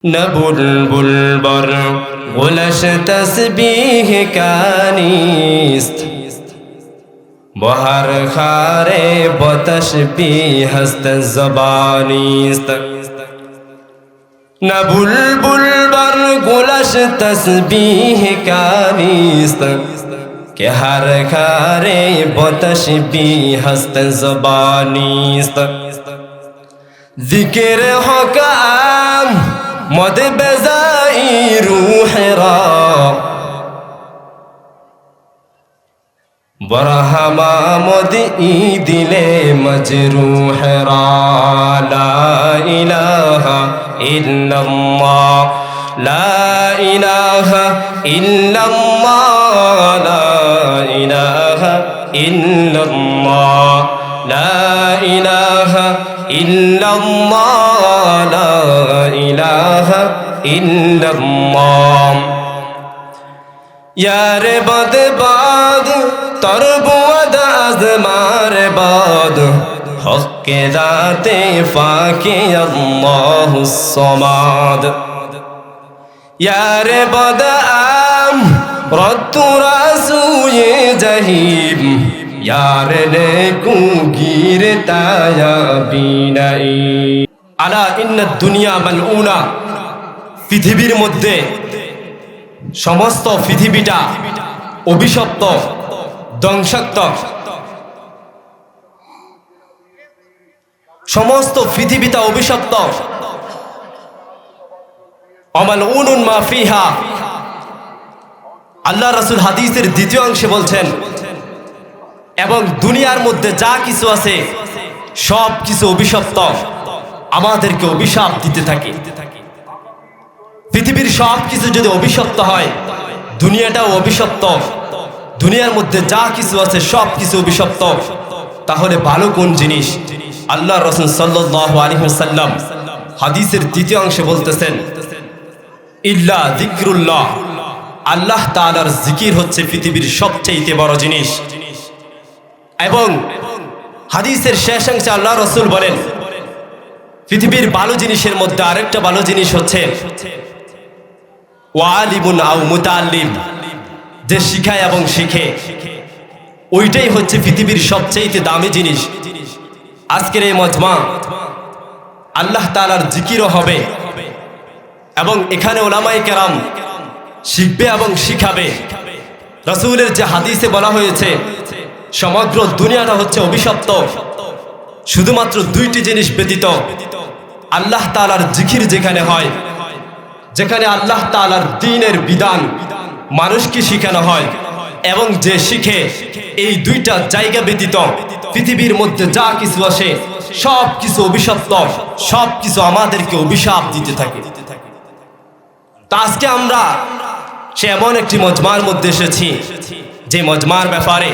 न बुलबुल बर गुलश तस्बीह कानीस्त बहर खारे बतशबीह हस्त ज़बानीस्त न बुलबुल बर गुलश तस्बीह कानीस्त के हर खारे बतशबीह हस्त ज़बानीस्त ذکر حکام مد بزائی روح را برہما مد ای دل مجروح را لا الہ الا اللہ لا الہ الا اللہ لا الہ الا اللہ لا الہ إلا الله لا إله إلا الله يا رباد باد تربود أزمار باد حق ذات فاكي الله الصماد يا رباد رد رسول جهيم यार ने कुगीर ताया बिनाई আলা ইন্না দুনিয়া মালউনা পৃথিবীর মধ্যে সমস্ত পৃথিবীটা অভিশপ্ত ধ্বংসাত্মক সমস্ত পৃথিবীটা অভিশপ্ত আমালউনুন মা ফিহা আল্লাহ রাসূল হাদিসের দ্বিতীয় অংশে বলছেন এবং দুনিয়ার মধ্যে যা কিছু আছে সব কিছু অভিশপ্ত আমাদেরকে অভিশাপ দিতে থাকে পৃথিবীর সব কিছু যদি অভিশপ্ত হয় দুনিয়াটাও অভিশপ্ত দুনিয়ার মধ্যে যা কিছু আছে সব কিছু অভিশপ্ত তাহলে ভালো কোন জিনিস আল্লাহর রাসূল সাল্লাল্লাহু আলাইহি ওয়াসাল্লাম হাদিসের দ্বিতীয় অংশে বলতেছেন ইল্লা যিকরুল্লাহ আল্লাহ তাআলার জিকির হচ্ছে পৃথিবীর সবচেয়ে বড় জিনিস এবং হাদিসের শেষ অংশে আল্লাহ রাসূল বলেন পৃথিবীর ভালো জিনিসের মধ্যে আরেকটা ভালো জিনিস হচ্ছে ওয়ালিমুন আও মুতাআল্লিম যে শিখায় এবং শিখে ওইটাই হচ্ছে পৃথিবীর সবচেয়ে দামি জিনিস আজকের এই মজমা আল্লাহ তাআলার জিকিরও হবে এবং এখানে উলামায়ে কেরাম শিখবে এবং শিখাবে রাসূলের যে হাদিসে বলা হয়েছে সমগ্র দুনিয়াটা হচ্ছে অভিশপ্ত শুধুমাত্র দুইটি জিনিস ব্যতীত আল্লাহ তাআলার জিকির যেখানে হয় যেখানে আল্লাহ তাআলার দ্বীনের বিধান মানুষকে শেখানো হয় এবং যে শিখে এই দুইটা জায়গা ব্যতীত পৃথিবীর মধ্যে যা কিছু আসে সব কিছু অভিশপ্ত সব কিছু আমাদেরকে অভিশাপ দিতে থাকে তা আজকে আমরা সে এমন একটি মজমার মধ্যে এসেছি যে মজমার ব্যাপারে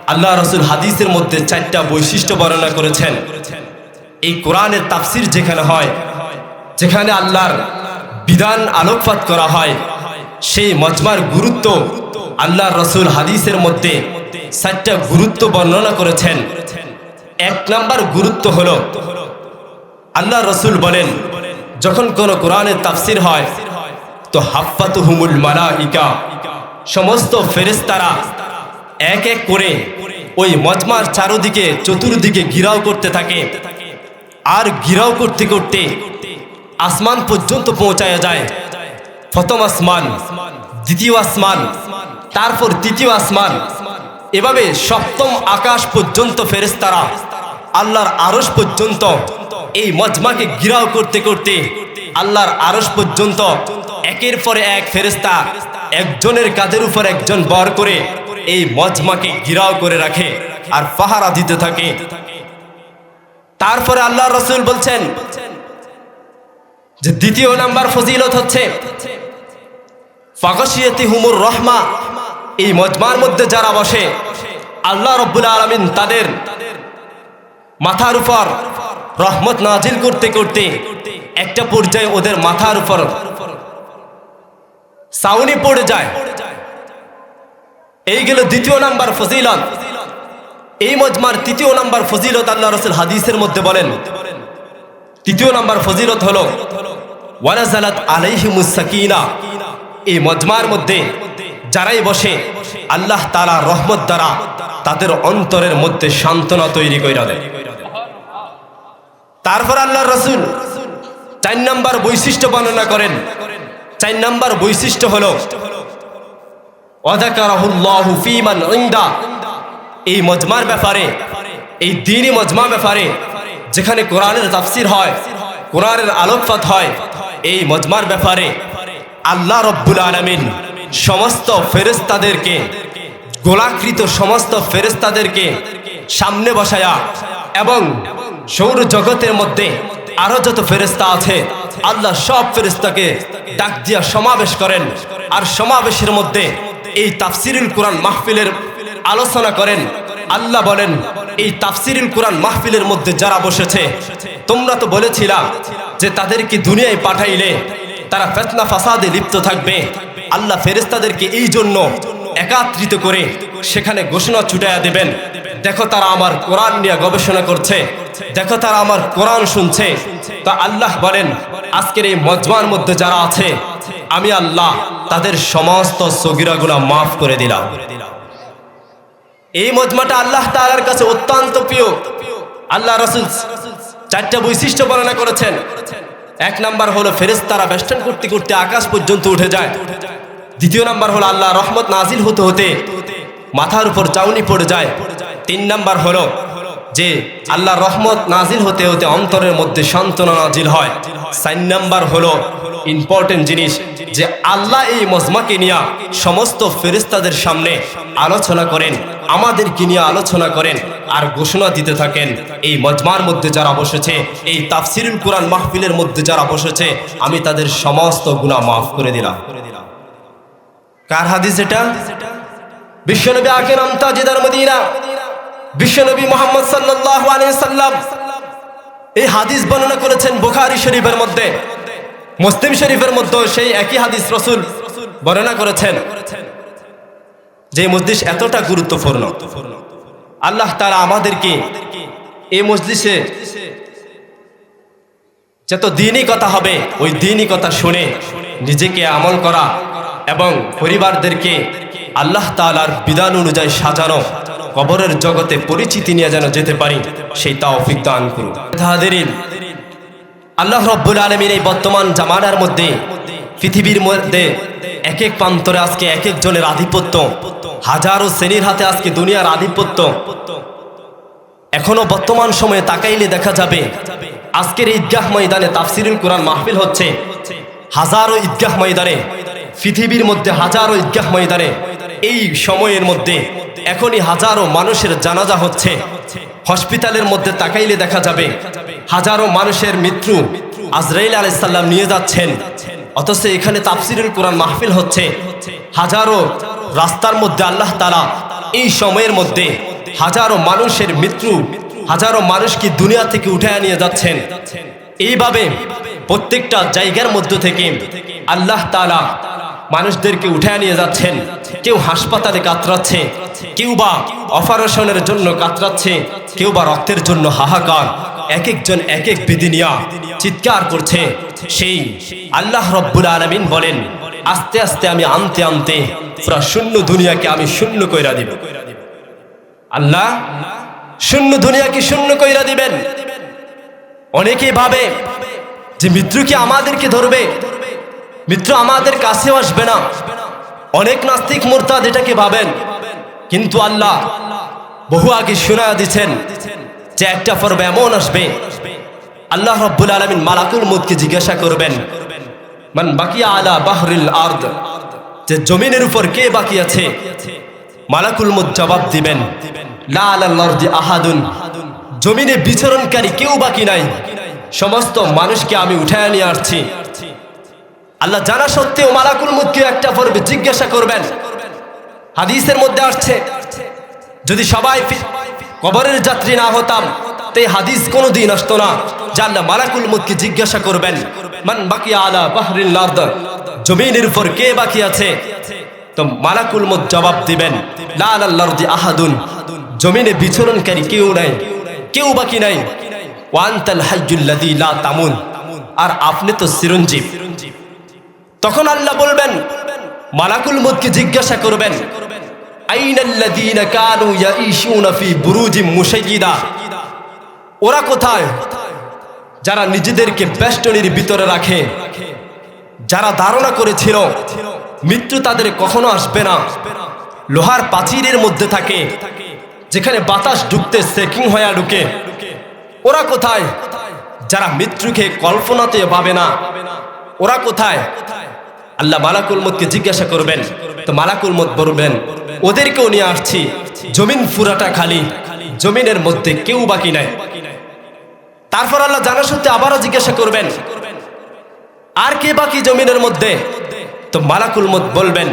আল্লাহ রাসূল হাদিসের মধ্যে চারটা বৈশিষ্ট্য বর্ণনা করেছেন এই কোরআনের তাফসীর যেখানে হয় যেখানে আল্লাহর বিধান আলোকপাত করা হয় সেই মজমার গুরুত্ব আল্লাহর রাসূল হাদিসের মধ্যে চারটা গুরুত্ব বর্ণনা করেছেন এক নাম্বার গুরুত্ব হলো আল্লাহর রাসূল বলেন যখন কোন কোরআনের তাফসীর হয় তো হাফাতুহুমুল মালাইকা সমস্ত ফেরেশতারা এক এক করে ওই মজমার চারদিকে চতুর্দিকে ঘিরাও করতে থাকে আর ঘিরাও করতে করতে আসমান পর্যন্ত পৌঁছায়া যায় প্রথম আসমান দ্বিতীয় আসমান তারপর তৃতীয় আসমান এভাবে সপ্তম আকাশ পর্যন্ত ফেরেশতারা আল্লাহর আরশ পর্যন্ত এই মজমাকে ঘিরাও করতে করতে আল্লাহর আরশ পর্যন্ত একের পরে এক ফেরেশতা একজনের কাঁধের উপর একজন বর করে এই মজমাকে ঘিরাও করে রাখে আর পাহারা দিতে থাকে তারপরে আল্লাহর রাসূল বলছেন যে দ্বিতীয় নাম্বার ফজিলত হচ্ছে ফাগাশিয়াতিহুমুর রাহমা এই মজমার মধ্যে যারা বসে আল্লাহ রাব্বুল আলামিন তাদের মাথার উপর রহমত নাজিল করতে করতে একটা পর্যায়ে ওদের মাথার উপর ছাউনি পড়ে যায় এই গেল দ্বিতীয় নাম্বার ফজিলত এই মজমার তৃতীয় নাম্বার ফজিলত আল্লাহ রাসূল হাদিসের মধ্যে বলেন তৃতীয় নাম্বার ফজিলত হলো ওয়ানাজালাত আলাইহিমুস সাকিনা। এই মজমার মধ্যে যারাই বসে আল্লাহ তাআলার রহমত দ্বারা তাদের অন্তরের মধ্যে সান্ত্বনা তৈরি কইরা দেয়। তারপর আল্লাহর রাসূল 4 নম্বর বৈশিষ্ট্য বর্ণনা করেন। 4 নম্বর বৈশিষ্ট্য হলো ওয়াযাকারাহুল্লাহু ফীমান ইনদা। এই মজমার ব্যাপারে, এই দ্বীনি মজমা ব্যাপারে যেখানে কোরআনের তাফসীর হয়, কোরআনের আলোকপাত হয়, এই মজমার ব্যাপারে আল্লাহ রব্বুল আলামিন সমস্ত ফেরেশতাদেরকে, গোলাকৃত সমস্ত ফেরেশতাদেরকে সামনে বসায়া এবং সৌর জগতের মধ্যে আরো যত ফেরেশতা আছে আল্লাহ সব ফেরেশতাকে ডাক দিয়া সমাবেশ করেন। আর সমাবেশের মধ্যে এই তাফসীরুল কোরআন মাহফিলের আলোচনা করেন। আল্লাহ বলেন, এই তাফসীরুল কোরআন মাহফিলের মধ্যে যারা বসেছে, তোমরা তো বলেছিলা যে তাদেরকে দুনিয়ায় পাঠাইলে তারা ফিতনা ফাসাদে লিপ্ত থাকবে। আল্লাহ ফেরেশতাদেরকে এই জন্য একত্রিত করে সেখানে ঘোষণা ছুটাইয়া দেবেন, দেখো তারা আমার কোরআন নিয়ে গবেষণা করছে, দেখো তারা আমার কোরআন শুনছে। তা আল্লাহ বলেন, আজকের এই মজমার মধ্যে যারা আছে আমি আল্লাহ তাদের সমস্ত সগীরা গুনাহ মাফ করে দিলাম। এই মজমাটা আল্লাহ তাআলার কাছে অত্যন্ত প্রিয়। আল্লাহ রাসূল 4টা বৈশিষ্ট্য বর্ণনা করেছেন। 1 নাম্বার হলো ফেরেশতারা বেষ্টন করতে করতে আকাশ পর্যন্ত উঠে যায়। 2 নাম্বার হলো আল্লাহ রহমত নাজিল হতে হতে মাথার উপর চাউনি পড়ে যায়। 3 নাম্বার হলো যে আল্লাহ রহমত নাজিল হতে হতে অন্তরের মধ্যে সান্ত্বনা নাজিল হয়। 4 নাম্বার হলো ইম্পর্টেন্ট জিনিস যে আল্লাহ এই মজমাকে নিয়ে সমস্ত ফেরেশতাদের সামনে আলোচনা করেন, আমাদেরকে নিয়ে আলোচনা করেন আর ঘোষণা দিতে থাকেন, এই মজমার মধ্যে যারা বসেছে, এই তাফসীরুল কোরআন মাহফিলের মধ্যে যারা বসেছে, আমি তাদের সমস্ত গুনাহ মাফ করে দিলাম। কার হাদিস এটা? বিশ্বনবী আকরাম তাজদার মদিনা, বিশ্বনবী মুহাম্মদ সাল্লাল্লাহু আলাইহি সাল্লাম এই হাদিস বর্ণনা করেছেন বুখারী শরীফের মধ্যে। মুসলিম শরীফের মধ্যে সেই একই হাদিস রাসূল বর্ণনা করেছেন। যে মজলিস এতটা গুরুত্বপূর্ণ, আল্লাহ তাআলা আমাদেরকে এই মজলিসে যত দ্বীনি কথা হবে ওই দ্বীনি কথা শুনে নিজেকে আমল করা এবং পরিবারদেরকে আল্লাহ তাআলার বিধান অনুযায়ী সাজানো, কবরের জগতে পরিচিতি নিয়ে যেন যেতে পারি, সেই তৌফিক দান করুন। হাজিরিন, আল্লাহ রব্বুল আলামিন এই বর্তমান জামানার মধ্যে পৃথিবীর মধ্যে এক এক প্রান্তরে আজকে এক এক জনের আধিপত্য, হাজারো শ্রেণীর হাতে আজকে দুনিয়ার আধিপত্য। এখনো বর্তমান সময়ে তাকাইলে দেখা যাবে আজকের ঈদগাহ ময়দানে তাফসীরুল কোরআন মাহফিল হচ্ছে। হাজারো ঈদগাহ ময়দানে, পৃথিবীর মধ্যে হাজারো ঈদগাহ ময়দানে এই সময়ের মধ্যে এখনই হাজারো মানুষের জানাজা হচ্ছে। হসপিটালের মধ্যে তাকাইলে দেখা যাবে হাজারো মানুষের মৃত্যু আজরাইল আলাইহিস সালাম নিয়ে যাচ্ছেন, অথচ এখানে তাফসীরুল কোরআন মাহফিল হচ্ছে। হাজারো রাস্তার মধ্যে আল্লাহ তাআলা এই সময়ের মধ্যে হাজারো মানুষের মৃত্যু, হাজারো মানুষকে দুনিয়া থেকে উঠায় নিয়ে যাচ্ছেন। এইভাবে প্রত্যেকটা জায়গার মধ্য থেকে আল্লাহ তাআলা মানুষদেরকে উঠায় নিয়ে যাচ্ছেন। কেউ হাসপাতালে কাতরাচ্ছে, কেউ বা অপারেশনের জন্য কাতরাচ্ছে, কেউ বা রক্তের জন্য হাহাকার। এক একজন এক এক বিধি নিয়ে চিৎকার করছে। সেই আল্লাহ রব্বুল আলামিন বলেন, আস্তে আস্তে আমি আনতে আনতে পুরা শূন্য দুনিয়াকে আমি শূন্য কইরা দিব। আল্লাহ শূন্য দুনিয়াকে শূন্য কইরা দিবেন। অনেকেই ভাবে যে মৃত্যু কি আমাদেরকে ধরবে, মৃত্যু আমাদের কাছেও আসবে না। অনেক নাস্তিক মুরতাদ এটাকে ভাবেন, কিন্তু আল্লাহ বহু আগে শোনায়া দিচ্ছেন যে একটা পর্ব এমন আসবে আল্লাহ রব্বুল আলামিন মালাকুল মউতকে জিজ্ঞাসা করবেন, মান বাকিয়া আলা বাহরিল আরদ, যে জমিনের উপর কে বাকি আছে? মালাকুল মউত জবাব দিবেন, লা আলাল আরদি আহাদুন, জমিনে বিচরণকারী কেউ বাকি নাই, সমস্ত মানুষকে আমি উঠায় নিয়ে আসছি। আল্লাহ জানা সত্ত্বেও মালাকুল মউতকে একটা পর্বে জিজ্ঞাসা করবেন। হাদিসের মধ্যে আসছে যদি সবাই কবরের যাত্রী না হতাম তো এই হাদিস কোনোদিন আসতো না যে আল্লাহ মালাকুল মউতকে জিজ্ঞাসা করবেন, মান বাকিয়া আলা বাহরিল আরদ, জমিনের উপর কে বাকি আছে? তো মালাকুল মউত জবাব দিবেন, লা আলাল আরদি আহাদুন, জমিনে বিচরণকারী কেউ নাই, কেউ বাকি নাই। ওয়া আনতাল হাইয়্যুল লাযী লা তামুন, আর আপনি তো চিরঞ্জীব। তখন আল্লাহ বলবেন, মালাকুল মউতকে জিজ্ঞাসা করবেন, আইনাল্লাযীনা কানু ইয়াঈশুনা ফি বুরুজিম মুশাইয়্যিদা, ওরা কোথায় যারা নিজেদেরকে বেষ্টনীর ভিতরে রাখে, যারা ধারণা করেছিল মৃত্যু তাদের কখনো আসবে না, লোহার প্রাচীরের মধ্যে থাকে যেখানে বাতাস ঢুকতে চেকিং হয়ে ঢুকে, ওরা কোথায় যারা মৃত্যুকে কল্পনাতে ভাবে না, ওরা কোথায়? আল্লাহ মালাকুল মউতকে জিজ্ঞাসা করবেন। তো মালাকুল মউত বলবেন, ওদেরকেও নিয়ে আসছি, জমিন পুরাটা খালি, জমিনের মধ্যে কেউ বাকি নাই। তারপর আল্লাহ জানা সত্ত্বে আবারও জিজ্ঞাসা করবেন, আর কে বাকি জমিনের মধ্যে? তো মালাকুল মউত বলবেন,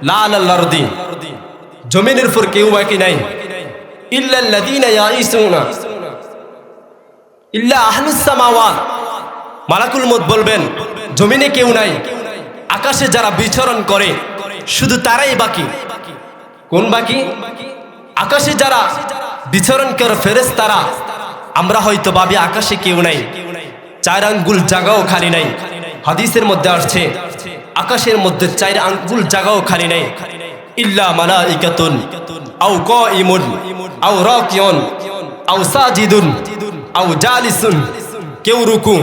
লা আলাল আরদি, জমিনের উপর কেউ বাকি নাই, ইল্লাল্লাযীনা ইয়াঈসুনা ইল্লা আহলুস সামাওয়াত। মালাকুল মউত বলবেন, জমিনে কেউ নাই, আকাশে যারা বিচরণ করে শুধু তারাই বাকি। কোন বাকি? আকাশে যারা বিচরণ করে ফেরেশতারা। আমরা হয়তো ভাবি আকাশে কেউ নাই, 4 আঙ্গুল জায়গাও খালি নাই। হাদিসের মধ্যে আসছে আকাশের মধ্যে 4 আঙ্গুল জায়গাও খালি নাই। ইল্লা মালাইকাতুন আও কাইমুন আও রাকিউন আও সাজিদুন আও জালিসুন, কেউ রুকু,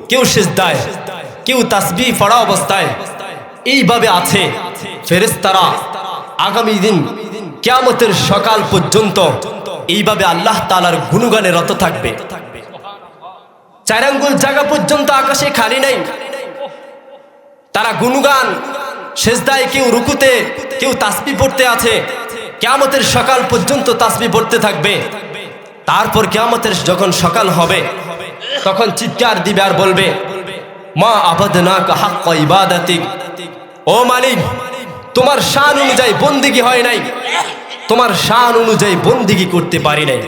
কেউ সিজদায়, কেউ তাসবিহ পড়া অবস্থায়, এইভাবে আছে ফেরেশতারা। আগামী দিন কিয়ামতের সকাল পর্যন্ত এইভাবে আল্লাহ তাআলার গুণগানে রত থাকবে। 4 আঙ্গুল জায়গা পর্যন্ত আকাশে খালি নাই, তারা গুণগান সিজদায়, কেউ রুকুতে, কেউ তাসবিহ পড়তে আছে। কিয়ামতের সকাল পর্যন্ত তাসবিহ পড়তে থাকবে। তারপর কিয়ামতের যখন সকাল হবে তখন চিৎকার দিবে আর বলবে, মা আবাদনাকা হাক্কা ইবাদাতিক, ও মালিক তোমার শান অনুযায়ী বন্দেগী হয় নাই, তোমার শান অনুযায়ী বন্দেগী করতে পারি নাই।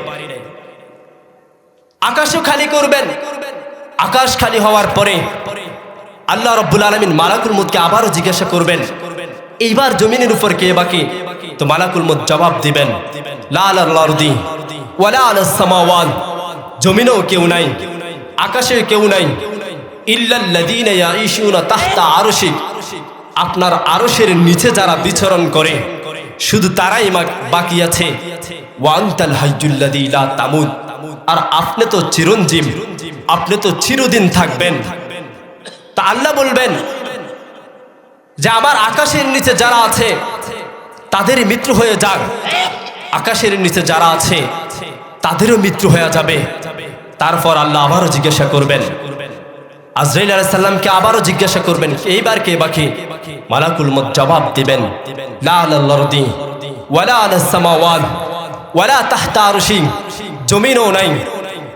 আকাশও খালি করবেন। আকাশ খালি হওয়ার পরে আল্লাহ রাব্বুল আলামিন মালাকুল মউতকে আবারও জিজ্ঞাসা করবেন, এইবার জমিনের উপর কে বাকি? তো মালাকুল মউত জবাব দিবেন, লা আলাল আরদি ওয়ালা আলাস সামাওয়াত, জমিনেও কেউ নাই, আকাশে কেউ নাই, ইল্লাল্লাযীনা ইয়াঈশুনা তাহতা আরশিক, আপনার আরশের নিচে যারা বিচরণ করে শুধু তারাই বাকি আছে। ওয়া আনতাল হাইয়্যুল্লাযী লা তামুত, আর আপনি তো চিরঞ্জীব, আপনি তো চিরদিন থাকবেন। তা আল্লাহ বলবেন যে আমার আকাশের নিচে যারা আছে তাদের মৃত্যু হয়ে যাক, আকাশের নিচে যারা আছে তাদেরও মৃত্যু হয়ে যাবে। তারপর আল্লাহ আবারও জিজ্ঞাসা করবেন, আজরাইল আলাইহিস সালামকে আবারও জিজ্ঞাসা করবেন, এইবার কে বাকি? মালাকুল মউত জবাব দিবেন, লা আলাল আরদি ওয়ালা আলাস সামাওয়াত ওয়ালা তাহতা আরশি, জমিনও নাই,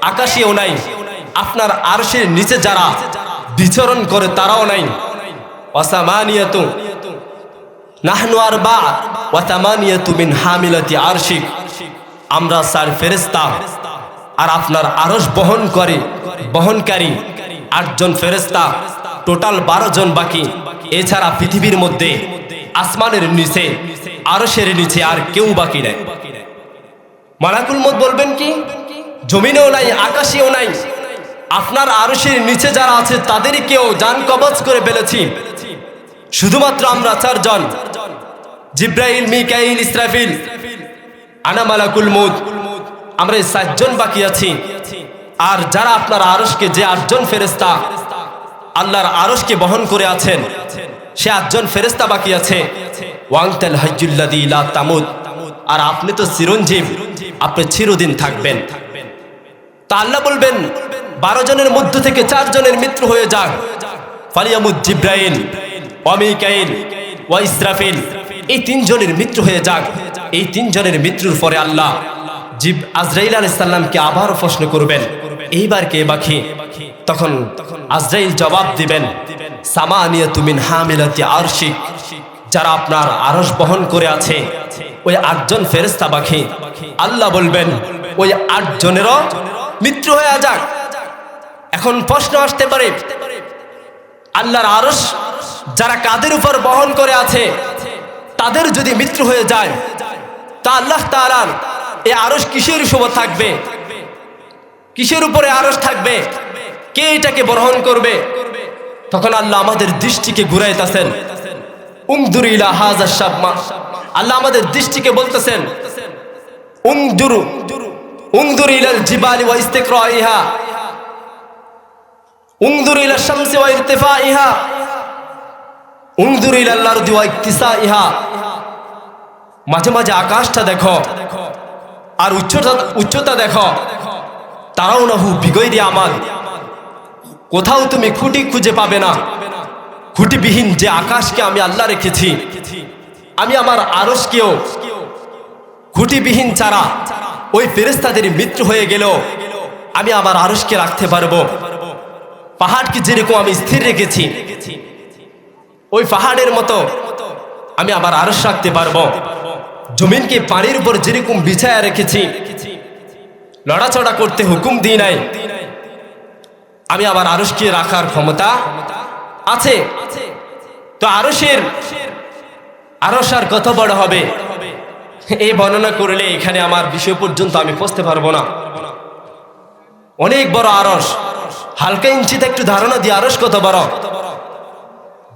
আকাশেও নাই, আপনার আরশের নিচে যারা বিচরণ করে তারাও নাই। ওয়াসামানিয়াতু নাহনু আরবা ওয়া তামানিয়াতু মিন হামিলাতি আরশিক, আমরা 4 ফেরেশতা আর আপনার আরশ বহনকারী 8 জন ফেরেশতা, টোটাল 12 জন বাকি। এছাড়া পৃথিবীর মধ্যে, আসমানের নিচে, আরশের নিচে আর কেউ বাকি নাই। মালাকুল মউত বলবেন কি, জমিনেও নাই, আকাশেও নাই, আপনার আরশের নিচে যারা আছে তাদেরই কেউ জান কবজ করে ফেলেছি, শুধুমাত্র আমরা 4 জন, জিব্রাইল, মিকাইল, ইসরাফিল, আনা মালাকুল মউত, আমরা 7 জন বাকি আছি। আর যারা আপনার আরশকে, যে 8 জন ফেরেশতা আল্লাহর আরশকে বহন করে আছেন, সে 8 জন ফেরেশতা বাকি আছে। ওয়াংতাল হাইয়্যুল্লাযী লা তামুত, আর আপনি তো চিরঞ্জীব, আপনি চিরদিন থাকবেন। তা আল্লাহ বলবেন 12 জনের মধ্য থেকে 4 জনের মৃত্যু হয়ে যাক, ফালিয়ামুত জিব্রাইল ওয়া মিকাইল ওয়া ইসরাফিল, এই 3 জনের মৃত্যু হয়ে যাক। এই 3 জনের মৃত্যুর পরে আল্লাহ আজরাইল আলাইহিস সালামকে আবার প্রশ্ন করবেন, এইবার কে বাকি? তখন আজরাইল জবাব দিবেন, সামানিয়াতু মিন হামিলাতি আরশিক, যারা আপনার আরশ বহন করে আছে ওই 8 জন ফেরেশতা বাকি। আল্লাহ বলবেন ওই 8 জনেরও মৃত্যু হয়ে যাক। এখন প্রশ্ন আসতে পারে, আল্লাহর আরশ যারা কাদের উপর বহন করে আছে তাদের যদি মৃত্যু হয়ে যায়, তা আল্লাহ তাআলার এই আরশ কিসের উপর থাকবে? কিসের উপরে আরশ থাকবে? কে এটাকে গ্রহণ করবে? তখন আল্লাহ আমাদের দৃষ্টিকে ঘুরাইতেছেন, উংদুর ইলা হাযা শাবমা। আল্লাহ আমাদের দৃষ্টিকে বলতেছেন, উংদুর ইলাল জিবালি ওয়া ইস্তিকরাইহা, উংদুর ইলা শামসি ওয়া ইরতিফাইহা, উংদুর ইলাল আরদি ওয়া ইকতিসাইহা। মাঝে মাঝে আকাশটা দেখো আর উচ্চতা দেখো। তারাউনাহু বিগয়রি আমাল, কোথাও তুমি খুঁটি খুঁজে পাবে না। খুঁটিবিহীন যে আকাশকে আমি আল্লাহ রেখেছি, আমি আমার আরশকেও খুঁটিবিহীন ছাড়া ওই ফেরেশতাদের মৃত্যু হয়ে গেল আমি আমার আরশকে রাখতে পারবো। পাহাড়কে যেরকম আমি স্থির রেখেছি, ওই পাহাড়ের মতো আমি আমার আরশ রাখতে পারবো। জমিনকে পানির উপর যেরকম বিছায়া রেখেছি, লড়াচড়া করতে হুকুম দিই নাই, আমি আমার আরশকে রাখার ক্ষমতা আছে। তো আরশ আর কত বড় হবে, এই বর্ণনা করলে এখানে আমার বিষয় পর্যন্ত আমি পৌঁছতে পারবো না। অনেক বড় আরশ, হালকা ইঞ্চিতে একটু ধারণা দিয়ে আরশ কত বড়,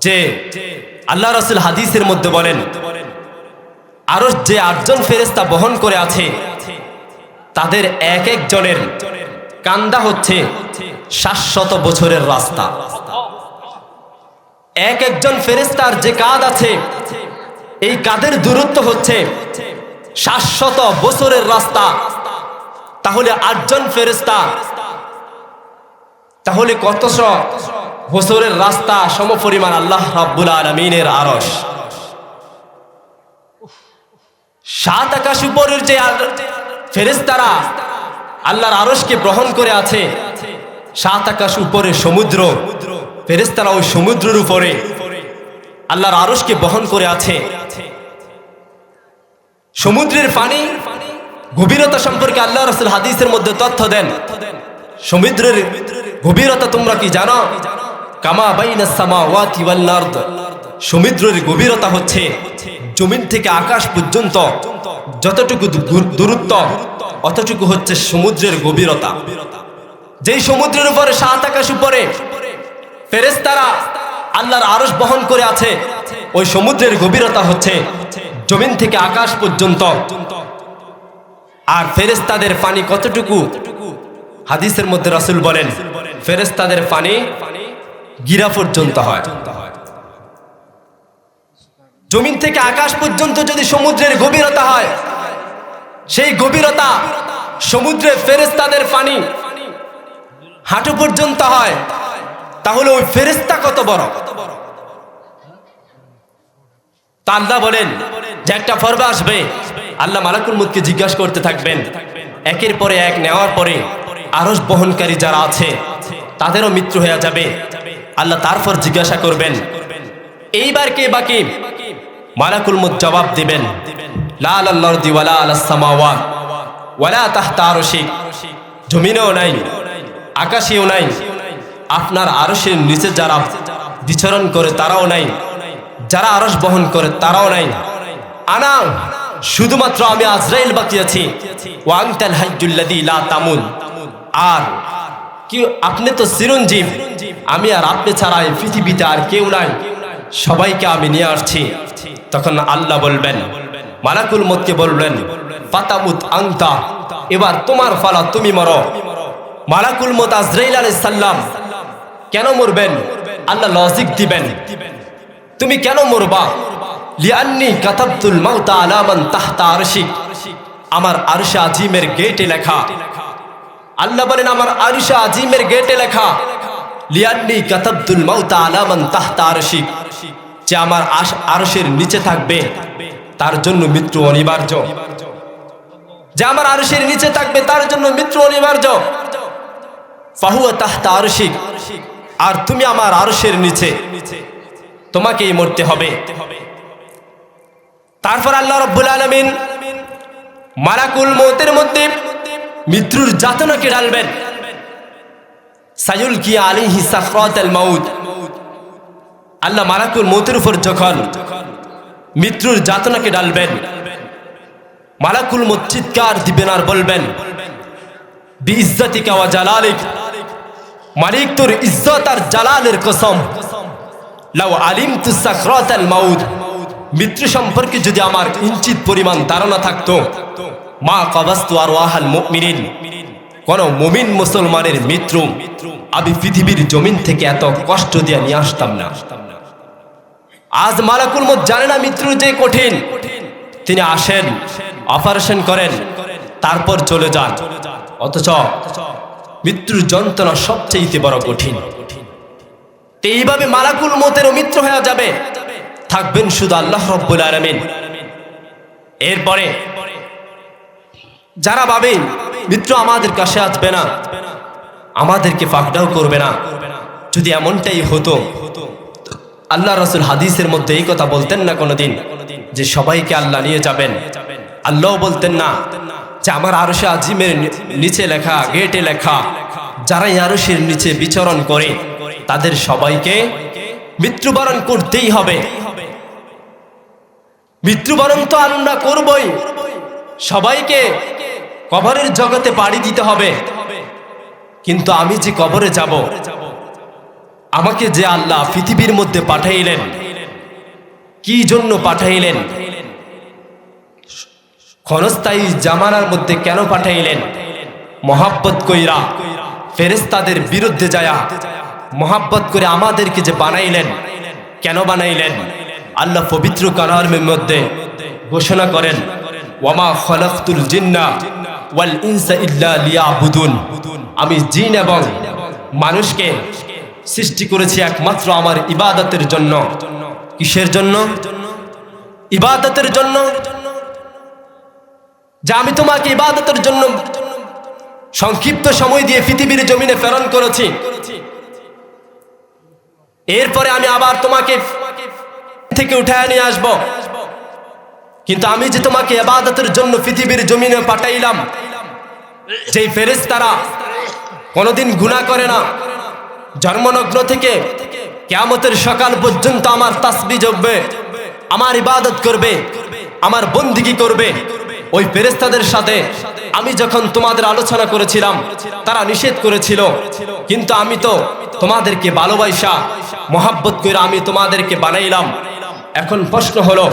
যে আল্লাহ রাসূল হাদিসের মধ্যে বলেন, আরশ যে 8 জন ফেরেশতা বহন করে আছে, তাদের এক একজনের কান্দা হচ্ছে 700 বছরের রাস্তা। এক একজন ফেরেশতার যে কাঁধ আছে, এই কাঁধের দূরত্ব হচ্ছে 700 বছরের রাস্তা। তাহলে 8 জন ফেরেশতা, তাহলে কতশো বছরের রাস্তা সমপরিমাণ আল্লাহ রাব্বুল আলামিনের আরশ। 7 আকাশ উপরের যে ফেরেশতারা আল্লাহর আরশকে গ্রহণ করে আছে, 7 আকাশ উপরে সমুদ্র, ফেরেশতারা ওই সমুদ্রের উপরে আল্লাহর আরশকে বহন করে আছে। সমুদ্রের পানি গভীরতা সম্পর্কে আল্লাহ রাসূল হাদিসের মধ্যে তথ্য দেন, সমুদ্রের গভীরতা তোমরা কি জানো? কামা বাইনাস সামাওয়াতি ওয়াল আরদ, সমুদ্রের গভীরতা হচ্ছে জমিন থেকে আকাশ পর্যন্ত যতটুকু দূরত্ব, অতটুকু হচ্ছে সমুদ্রের গভীরতা। যেই সমুদ্রের উপরে 7 আকাশ উপরে ফেরেশতারা আল্লাহর আরশ বহন করে আছে, ওই সমুদ্রের গভীরতা হচ্ছে জমিন থেকে আকাশ পর্যন্ত। আর ফেরেশতাদের পানি কতটুকু? হাদিসের মধ্যে রাসূল বলেন, ফেরেশতাদের পানি গিরা পর্যন্ত হয়। জমিন থেকে আকাশ পর্যন্ত যদি সমুদ্রের গভীরতা হয়, সেই গভীরতা সমুদ্রের ফেরেশতাদের পানি হাঁটু পর্যন্ত হয়, তাহলে ওই ফেরেশতা কত বড়? তা আল্লাহ বলেন যে একটা পর্ব আসবে, আল্লাহ মালাকুল মউতকে জিজ্ঞাসা করতে থাকবেন, একের পরে এক নেওয়ার পরে আরশ বহনকারী যারা আছে তাদেরও মৃত্যু হয়ে যাবে। আল্লাহ তারপর জিজ্ঞাসা করবেন, এইবার কে বাকি? মালাকুল মউত জবাব দিবেন, লা আলাল আরদি ওয়ালা আলাস সামাওয়াত ওয়ালা তাহতা আরশিক, জমিনেও নাই, আকাশেও নাই, আপনার আরশের নিচে যারা বিচরণ করে তারাও নাই, যারা আরশ বহন করে তারাও নাই। আনা, শুধুমাত্র আমি আজরাইল বাকি আছি। ওয়া আনতাল হাইয়্যুল্লাযী লা তামুত, আর কি আপনি তো চিরঞ্জীব, আমি আর আপনি ছাড়া এই পৃথিবীতে আর কেউ নাই, সবাইকে আমি নিয়ে আসছি। তখন আল্লাহ বলবেন, মালাকুল মউতকে বলবেন, ফাতামুত আনতা, এবার তোমার ফালা, তুমি মরো। মালাকুল মউত আজরাইল আলাইহিস সালাম কেন মরবেন? আল্লাহ লজিক দিবেন, তুমি কেন মরবা? লিআন্নী কাতাবতুল মাউতা আলা মান তাহতা আরশিক, আমার আরশে আজিমের গেটে লেখা। আল্লাহ বলেন, আমার আরশে আজিমের গেটে লেখা, লিআন্নী কাতাবতুল মাউতা আলা মান তাহতা আরশিক, যে আমার আরশের নিচে থাকবে তার জন্য মৃত্যু অনিবার্য। যে আমার আরশের নিচে থাকবে তার জন্য মৃত্যু অনিবার্য। ফাহুয়া তাহতা আরশিক, আর তুমি আমার আরশের নিচে, তোমাকেই মরতে হবে। তারপর আল্লাহ রাব্বুল আলামিন মালাকুল মউতের মধ্যে মৃত্যুর যাতনাকে ঢালবেন। সায়ুলকি আলাইহি সাকরাতুল মাউত, আল্লাহ মালাকুল মউতের উপর যখন মৃত্যুর যাতনাকে ঢালবেন, মালাকুল মউত চিৎকার দিবেন আর বলবেন, বিইজ্জাতিকা ওয়া জালালিক, মালিক তোর ইজ্জত আর জালালের কসম, লাউ আলিমতু সাকরাতাল মাউত, মৃত্যু সম্পর্কে যদি আমার ইঞ্চিত পরিমাণ ধারণা থাকতো, মা কাবাস্তু আরওয়াহাল মুমিনিন, কোন মুমিন মুসলমানের মৃত্যু আমি পৃথিবীর জমিন থেকে এত কষ্ট দিয়ে নিয়ে আসতাম না। আজ মালাকুল মউত জানে না মৃত্যু যে কঠিন, তিনি আসেন, অপারেশন করেন, তারপর চলে যান, অথচ মৃত্যুর যন্ত্রণা সবচেয়ে বড় কঠিন। এইভাবে মালাকুল মউতেরও মৃত্যু হয়ে যাবে, থাকবেন শুধু আল্লাহ রাব্বুল আলামিন। এরপরে যারা ভাবে মৃত্যু আমাদের কাছে আসবে না, আমাদেরকে ফাঁকডাও করবে না, যদি এমনটাই হতো আল্লাহ রাসূল হাদিসের মধ্যে এই কথা বলতেন না কোনোদিন যে সবাইকে আল্লাহ নিয়ে যাবেন। আল্লাহ বলতেন না যে আমার আরশে আজিমের নিচে লেখা, গেটে লেখা, যারা আরশের নিচে বিচরণ করে তাদের সবাইকে মৃত্যুবরণ করতেই হবে। মৃত্যুবরণ তো আমরা করবই, সবাইকে কবরের জগতে পাড়ি দিতে হবে, কিন্তু আমি যে কবরে যাব, আমাকে যে আল্লাহ পৃথিবীর মধ্যে পাঠাইলেন, কি জন্য পাঠাইলেন, ক্ষণস্থায়ী জামানার মধ্যে কেন পাঠাইলেন, মহাব্বত কইরা ফেরেশতাদের বিরুদ্ধে যায়া মহাব্বত করে আমাদেরকে যে বানাইলেন, কেন বানাইলেন? আল্লাহ পবিত্র কালামের মধ্যে ঘোষণা করেন, ওয়ামা খালাকতুল জিন্না ওয়াল ইনসা ইল্লা লিয়াবুদুন, আমি জিন এবং মানুষকে সৃষ্টি করেছি একমাত্র আমার ইবাদতের জন্য। কিসের জন্য? ইবাদতের জন্য। যা আমি তোমাকে ইবাদতের জন্য সংক্ষিপ্ত সময় দিয়ে পৃথিবীর জমিনে প্রেরণ করেছি, এরপরে আমি আবার তোমাকে থেকে উঠায় নিয়ে আসব। কিন্তু আমি যে তোমাকে ইবাদতের জন্য পৃথিবীর জমিনে পাঠাইলাম, যেই ফেরেশতারা কোনোদিন গুনাহ করে না, জন্মলগ্ন থেকে কিয়ামতের সকাল পর্যন্ত আমার তাসবিহ জপবে, আমার ইবাদত করবে, আমার বন্দিগি করবে, ওই ফেরেশতাদের সাথে আমি যখন তোমাদের আলোচনা করেছিলাম তারা নিষেধ করেছিল, কিন্তু আমি তো তোমাদেরকে ভালোবাসা মহাব্বত করে আমি তোমাদেরকে বানাইলাম। এখন প্রশ্ন হলো,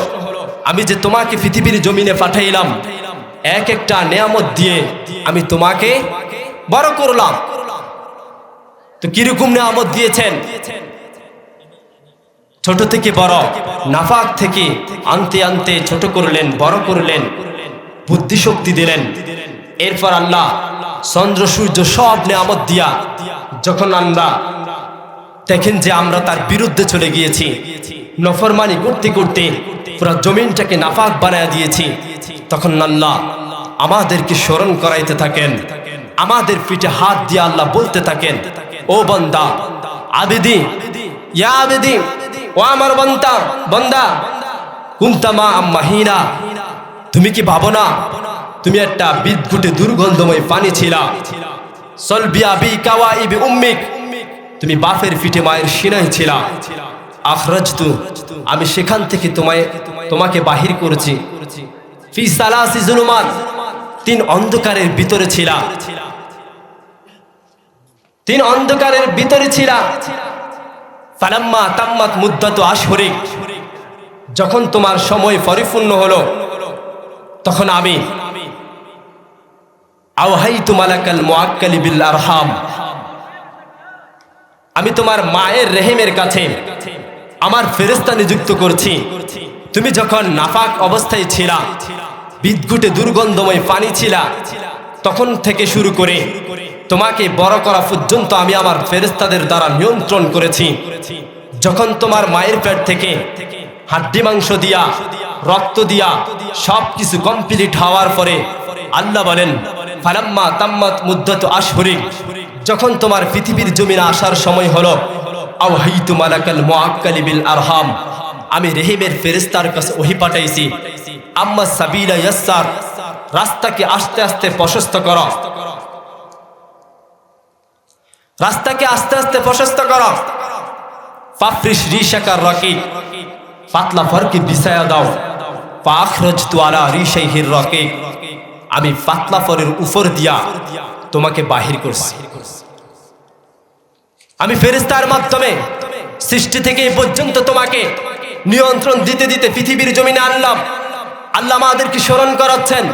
আমি যে তোমাকে পৃথিবীর জমিনে পাঠাইলাম, এক একটা নিয়ামত দিয়ে আমি তোমাকে বড় করলাম, তো কিরকম নিয়ামত দিয়েছেন? ছোট থেকে বড়, নাফাক থেকে আনতে আনতে ছোট করলেন, বড় করলেন, বুদ্ধি শক্তি দিলেন। এরপর আল্লাহ চন্দ্র সূর্য সব নিয়ামত দিয়া যখন আমরা দেখেন যে আমরা তার বিরুদ্ধে চলে গিয়েছি, নফরমানি করতে করতে পুরো জমিনটাকে নাফাক বানায় দিয়েছি, তখন আল্লাহ আমাদেরকে স্মরণ করাইতে থাকেন, আমাদের পিঠে হাত দিয়ে আল্লাহ বলতে থাকেন, ও বান্দা আবেদি, ইয়া আবেদি, ও আমার বান্দা বান্দা, কুনতামা মাহিনা, তুমি কি ভাবো না তুমি একটা বিদঘুটে দুর্গন্ধময় পানি ছিলা? সলবিয়া বি কাওয়াইবি উম্মিক, তুমি বাপের পিঠে মায়ের সিনায় ছিলা। আখরাজতু, আমি সেখান থেকে তোমাকে বাহির করেছি। ফি সালাসি জুলুমাত, তিন অন্ধকারের ভিতরে ছিলা, তিন অন্ধকারের ভিতরে ছিলা। ফালাম্মা তাম্মাত মুদ্দাতু আশহুরিক, যখন তোমার সময় পরিপূর্ণ হলো, তখন আমি আওহাইতু মালাকাল মুআক্কালি বিল আরহাম, আমি তোমার মায়ের রেহেমের কাছে আমার ফেরেশতা নিযুক্ত করছি। তুমি যখন নাফাক অবস্থায় ছিলা, বিদঘুটে দুর্গন্ধময় পানি ছিলা, তখন থেকে শুরু করে তোমাকে বড় করা পর্যন্ত আমি আমার ফেরেশতাদের দ্বারা নিয়ন্ত্রণ করেছি। যখন তোমার মায়ের পেট থেকে হাড্ডি মাংস দিয়া, রক্ত দিয়া সবকিছু কমপ্লিট হওয়ার পরে আল্লাহ বলেন, ফালাম্মা তাম্মাত মুদ্দাতু আশহুরিক, যখন তোমার পৃথিবীর জমিনে আসার সময় হলো, আওহাইতু মালাকাল মুআক্কালি বিল আরহাম, আমি রেহেমের ফেরেশতার কাছে ওহী পাঠাইছি। আম্মা সাবিলা ইয়াসসার, রাস্তাকে আস্তে আস্তে প্রশস্ত করো, রাস্তাকে আস্তে আস্তে প্রশস্ত করো। ফাফরিশ রিশাকার রাকিক, পাতলা ফরকে বিছায়া দাও। ফাখরাজতু আলা রিশাইহির রাকিক, আমি পাতলা ফরের উপর দিয়া তোমাকে বাহির করছি। আমি ফেরেশতার মাধ্যমে সৃষ্টি থেকে এই পর্যন্ত তোমাকে নিয়ন্ত্রণ দিতে দিতে পৃথিবীর জমিনে আনলাম। আল্লাহ আমাদেরকে স্মরণ করাচ্ছেন,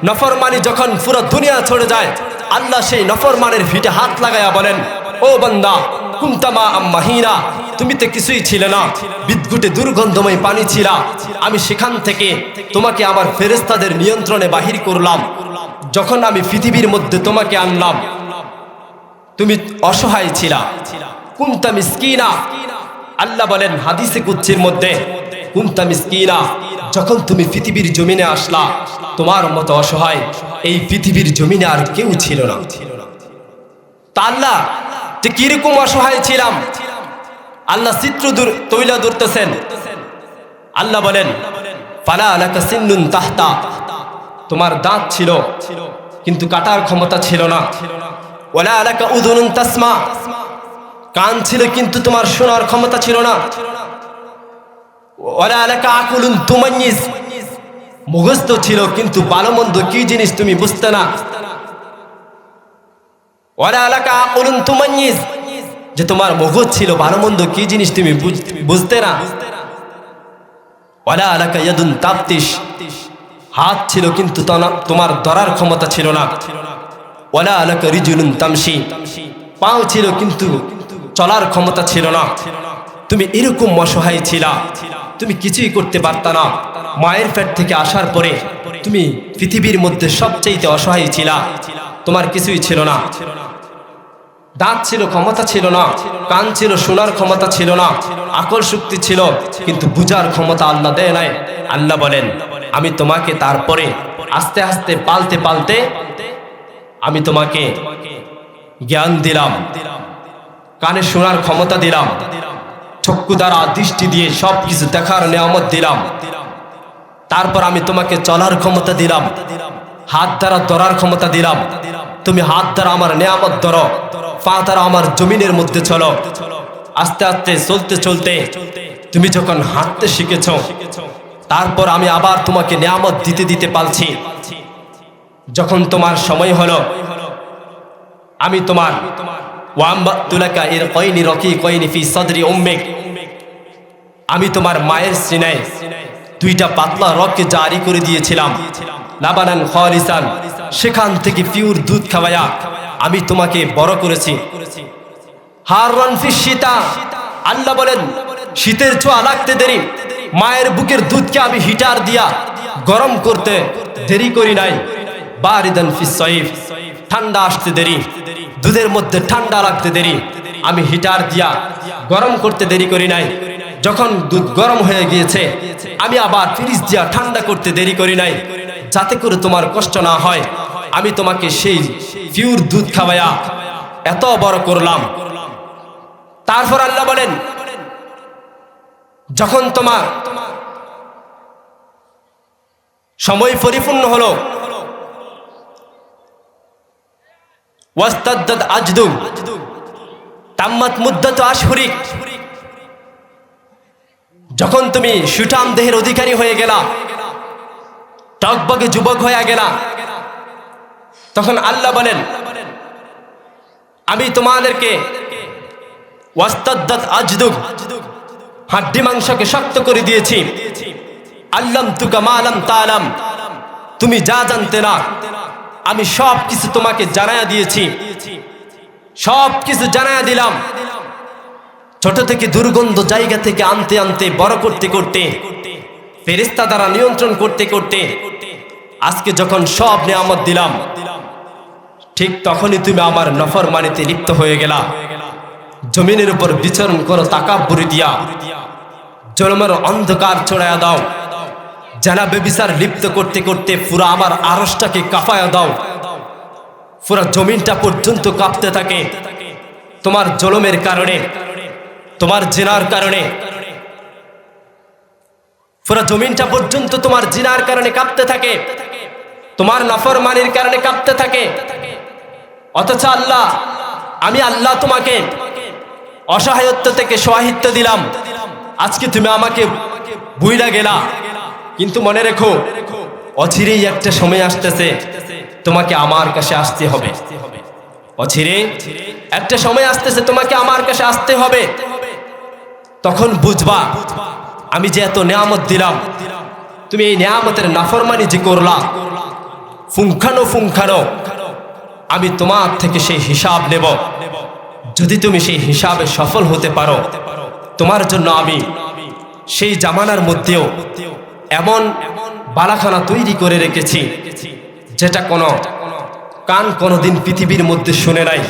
নফরমানি যখন পুরো দুনিয়া ছড়ে যায়, আল্লাহ সেই নফরমানের ভিটে হাত লাগায়া বলেন, ও বান্দা কুনতামা আম্মাহিনা, তুমি তো কিছুই ছিলে না, বিদ্যুটে দুর্গন্ধময় পানি ছিলা। আমি সেখান থেকে তোমাকে আমার ফেরেশতাদের নিয়ন্ত্রণে বাহির করলাম। যখন আমি পৃথিবীর মধ্যে তোমাকে আনলাম, তুমি অসহায় ছিলা, কুনতা মিসকিনা। আল্লাহ বলেন হাদিসে কুদসির মধ্যে, কুনতা মিসকিনা, যখন তুমি পৃথিবীর জমিনে আসলা, তোমার মতো অসহায় এই পৃথিবীর জমিনে আর কেউ ছিল না। তা আল্লাহ যে কিরকম অসহায় ছিলাম, আল্লাহ চিত্র তৈলা ধরতেছেন। আল্লাহ বলেন ফালা আলাকা সিন্নুন তাহতা, তোমার দাঁত ছিল কিন্তু কাটার ক্ষমতা ছিল না। ওয়ালা আলাকা উযুনুন তাসমা, কান ছিল কিন্তু তোমার শোনার ক্ষমতা ছিল না। ওয়ালা আলাকা আকুলুন তুমাইয়িজ, মুখস্থ ছিল কিন্তু ভালো মন্দ কি জিনিস তুমি বুঝতে না। ওয়ালা আলাকা আকুলুন তুমাইয়িজ, যে তোমার মগজ ছিল ভালো মন্দ কি জিনিস তুমি বুঝতে না। ওয়ালা আলাকা ইয়াদুন তাফতিশ, হাত ছিল কিন্তু তোমার ধরার ক্ষমতা ছিল না। ওয়ালা আলাকা রিজুলুন তামশি, পাও ছিল কিন্তু চলার ক্ষমতা ছিল না। তুমি এরকম অসহায় ছিলা, তুমি কিছুই করতে পারতা না। মায়ের পেট থেকে আসার পরে তুমি পৃথিবীর মধ্যে সবচেয়ে অসহায় ছিলা, তোমার কিছুই ছিল না। দাঁত ছিল, ক্ষমতা ছিল না। কান ছিল, শোনার ক্ষমতা ছিল না। আকল শক্তি ছিল কিন্তু বুঝার ক্ষমতা আল্লাহ দেয় নাই। আল্লাহ বলেন আমি তোমাকে তারপরে আস্তে আস্তে পালতে পালতে আমি তোমাকে জ্ঞান দিলাম, কানে শোনার ক্ষমতা দিলাম, চক্ষু দ্বারা দৃষ্টি দিয়ে সব কিছু দেখার নিয়ামত দিলাম। তারপর আমি তোমাকে চলার ক্ষমতা দিলাম, হাত দ্বারা ধরার ক্ষমতা দিলাম। তুমি হাত দ্বারা আমার নিয়ামত ধরো, পা দ্বারা আমার জমিনের মধ্যে চলো। আস্তে আস্তে চলতে চলতে তুমি যখন হাঁটতে শিখেছ, তারপর আমি আবার তোমাকে নিয়ামত দিতে দিতে পারছি। যখন তোমার সময় হলো, আমি তোমার ওয়ামবাতুলাকা এর কয়নি রকি কয়নি ফি সদরি উম্মিক, আমি তোমার মায়ের সিনায় দুইটা পাতলা রককে জারি করে দিয়েছিলাম, লাবানান খালিসান, সেখান থেকে পিওর দুধ খাওয়ায়া আমি তোমাকে বড় করেছি। হাররান ফি শীতা, আল্লাহ বলেন শীতের ছোঁয়া লাগতে দেরি, মায়ের বুকের দুধকে আমি হিটার দিয়া গরম করতে দেরি করি নাই। বারিদান ফি সাইফ, ঠান্ডা আসতে দেরি, দুধের মধ্যে ঠান্ডা লাগতে দেরি, আমি হিটার দিয়া গরম করতে দেরি করি নাই। যখন দুধ গরম হয়ে গিয়েছে, আমি আবার ফ্রিজ দিয়া ঠান্ডা করতে দেরি করি নাই, যাতে করে তোমার কষ্ট না হয়। আমি তোমাকে সেই পিওর দুধ খাওয়ায়া এত বড় করলাম। তারপর আল্লাহ বলেন যখন তোমার সময় পরিপূর্ণ হলো, ওয়াস্তাদ্দাদ আজদু তাম্মাত মুদ্দাতু আশহুরিক, যখন তুমি সুঠাম দেহের অধিকারী হয়ে গেলা, টকবগে যুবক হয়ে গেলা, তখন আল্লাহ বলেন আমি তোমাদেরকে ওয়াস্তাদ্দাদ আজদু, হাড্ডি মাংসকে শক্ত করে দিয়েছি। আল্লাম তুকা মালাম তালাম, তুমি যা জানতে না আমি সব কিছু তোমাকে জানায়া দিয়েছি, সব কিছু জানায়া দিলাম। ছোট থেকে দুর্গন্ধ জায়গা থেকে আনতে আনতে বড় করতে করতে, ফেরেশতা দ্বারা নিয়ন্ত্রণ করতে করতে আজকে যখন সব নিয়ামত দিলাম, ঠিক তখনই তুমি আমার নফরমানিতে লিপ্ত হয়ে গেলা। জমিনের উপর বিচরণ করো তাকাব্বুরি দিয়া, জলমের অন্ধকার ছড়ায়া দাও, জানা বেবিচার লিপ্ত করতে করতে পুরো আমার আরশটাকে কাঁপায়া দাও, পুরো জমিনটা পর্যন্ত কাঁপতে থাকে তোমার জলমের কারণে, তোমার জিনার কারণে। পুরো জমিনটা পর্যন্ত তোমার জিনার কারণে কাঁপতে থাকে, তোমার নাফরমানির কারণে কাঁপতে থাকে। অথচ আল্লাহ, আমি আল্লাহ তোমাকে অসহায়ত্ব থেকে সহায়িত্ব দিলাম, আজকে তুমি আমাকে ভুইলা গেলা। কিন্তু মনে রেখো অচিরেই একটা সময় আসতেছে তোমাকে আমার কাছে আসতে হবে। অচিরে একটা সময় আসতেছে তোমাকে আমার কাছে আসতে হবে, তখন বুঝবা আমি যে এত নিয়ামত দিলাম, তুমি এই নিয়ামতের নাফরমানি যে করলা, পুঙ্খানো আমি তোমার থেকে সেই হিসাব নেব। যদি তুমি সেই হিসাবে সফল হতে পারো, তোমার জন্য আমি সেই জামানার মধ্যেও এমন বালাখানা তৈরি করে রেখেছি যেটা কোনো কান কোনোদিন পৃথিবীর মধ্যে শুনে নাই।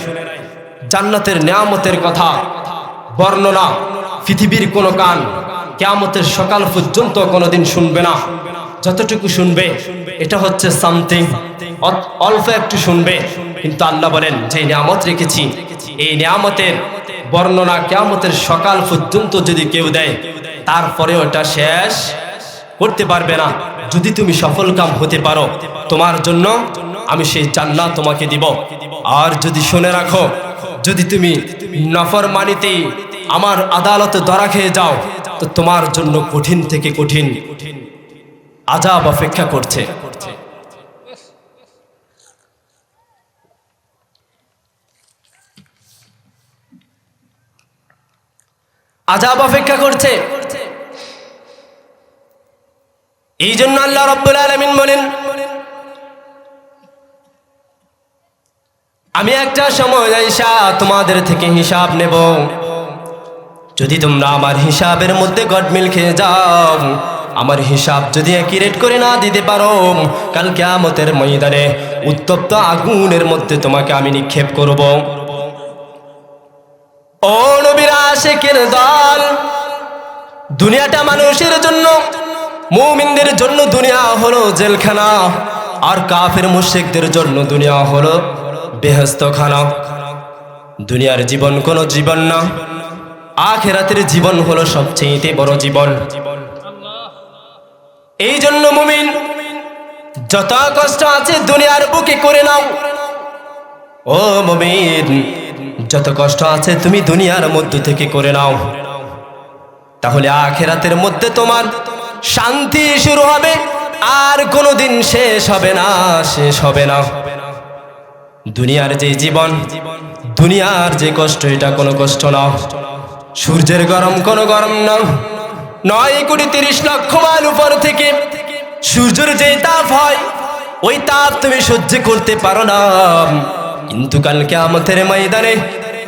জান্নাতের নিয়ামতের কথা বর্ণনা পৃথিবীর কোনো কান কিয়ামতের সকাল পর্যন্ত কোনোদিন শুনবে না। যতটুকু শুনবে এটা হচ্ছে সামথিং, অল্প একটু শুনবে। কিন্তু আল্লাহ বলেন যে নিয়ামত রেখেছি, এই নিয়ামতের বর্ণনা কিয়ামতের সকাল পর্যন্ত যদি কেউ দেয়, তারপরে ওটা শেষ করতে পারবে না। যদি তুমি সফল কাম হতে পারো, তোমার জন্য আমি সেই জান্নাত তোমাকে দিব। আর যদি শুনে রাখো, যদি তুমি নাফরমানিতে আমার আদালতে ধরা খেয়ে যাও, তো তোমার জন্য কঠিন থেকে কঠিন আযাব অপেক্ষা করছে। আযাব অপেক্ষা করছে। এই জন্য আল্লাহ রাব্বুল আলামিন বলেন, আমি একটা সময় আইসা তোমাদের থেকে হিসাব নেব। যদি তোমরা আমার হিসাবের মধ্যে গডমিল খেয়ে যাও, আমার হিসাব যদি অ্যাকিউরেট করে না দিতে পারো, কাল কিয়ামতের ময়দানে উত্তপ্ত আগুনের মধ্যে তোমাকে আমি নিক্ষেপ করব। ও নবীর আশিকের দল, দুনিয়াটা মানুষের জন্য, মুমিনদের জন্য দুনিয়া হলো জেলখানা, আর কাফের মুশরিকদের জন্য দুনিয়া হলো বেহেশতখানা। দুনিয়ার জীবন কোনো জীবন না, আখিরাতের জীবন হলো সবচেয়ে বড় জীবন। এই জন্য মুমিন যত কষ্ট আছে দুনিয়ার বুকে করে নাও। ও মুমিন, যত কষ্ট আছে তুমি দুনিয়ার মধ্য থেকে করে নাও, তাহলে আখিরাতের মধ্যে তোমার শান্তি শুরু হবে, আর কোনোদিন শেষ হবে না, শেষ হবে না। দুনিয়ার যে জীবন, দুনিয়ার যে কষ্ট, এটা কোনো কষ্ট না। সূর্যের গরম কোনো গরম না। 9,30,00,000 মাইল উপর থেকে সূর্যের যে তাপ হয়, ওই তাপ তুমি সহ্য করতে পারো না। কিন্তু কাল কিয়ামতের ময়দানে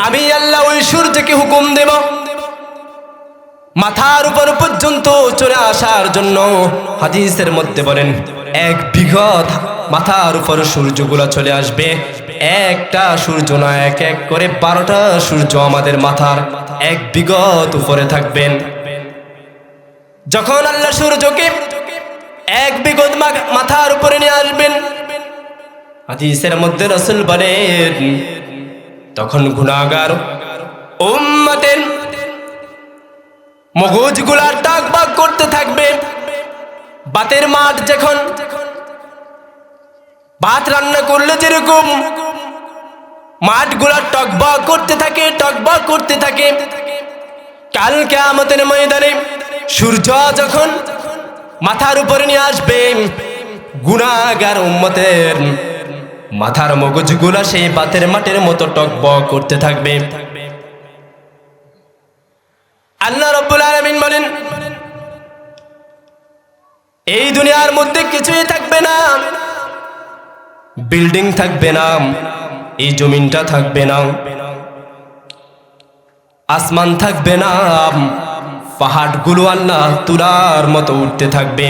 আমি আল্লাহ ওই সূর্যকে হুকুম দেব মাথার উপর পর্যন্ত চলে আসার জন্য। হাদিসের মধ্যে বলেন 1 বিঘত মাথার উপর সূর্যগুলো চলে আসবে। একটা সূর্য না, এক এক করে 12টা সূর্য আমাদের মাথার 1 বিঘত উপরে থাকবেন। যখন আল্লাহ সূর্যকে 1 বিঘত মাথার উপরে নিয়ে আসবেন, হাদিসের মধ্যে রাসূল বলেন তখন গুনাহগার উম্মতের মগজগুলা টাকবাক করতে থাকবে। ভাতের মাঠ, যখন ভাত রান্না করলে যেরকম মাঠগুলা টকবক করতে থাকে, টকবক করতে থাকে, কাল কিয়ামতের ময়দানে সূর্য যখন মাথার উপরে নিয়ে আসবে, গুনাহগার উম্মতের মাথার মগজগুলা সেই ভাতের মাঠের মতো টকবক করতে থাকবে। আল্লাহ রাব্বুল আলামিন বলেন এই দুনিয়ার মধ্যে কিছুই থাকবে না। বিল্ডিং থাকবে না, এই জমিনটা থাকবে না, আসমান থাকবে না, পাহাড়গুলো আল্লাহ তুলার মতো উঠতে থাকবে।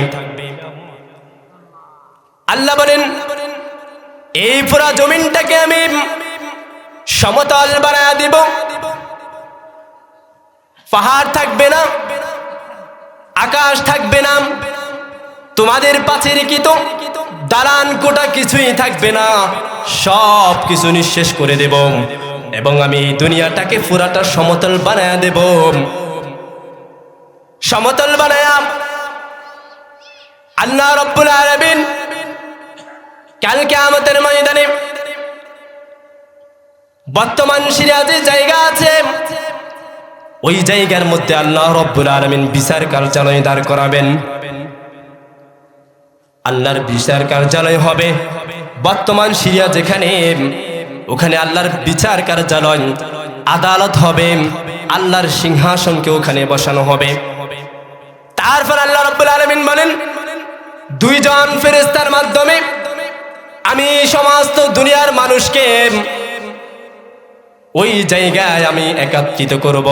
আল্লাহ বলেন এই পুরা জমিনটাকে আমি সমতল বানায় দিব। পাহাড় থাকবে না, আকাশ থাকবে না, তোমাদের পাশে রেখিত দালান কোটা কিছুই থাকবে না, সব কিছু নিঃশেষ করে দেব। এবং আমি এই দুনিয়াটাকে পুরাটা সমতল বানায় দেব। সমতল বানায়া আল্লাহ রাব্বুল আলামিন কাল কিয়ামতের ময়দানে বর্তমান সিরাজে জায়গা আছে, ওই জায়গার মধ্যে আল্লাহ রাব্বুল আলামিন বিচার কার্যালয় দাঁড় করাবেন। আল্লাহর বিচার কার্যালয় হবে বর্তমান সিরিয়া যেখানে, ওখানে আল্লাহর বিচার কার্যালয়, আদালত হবে, আল্লাহর সিংহাসনকে ওখানে বসানো হবে। তারপর আল্লাহ রাব্বুল আলামিন বলেন, দুইজন ফেরেশতার মাধ্যমে আমি সমস্ত দুনিয়ার মানুষকে ওই জায়গায় আমি একত্রিত করব।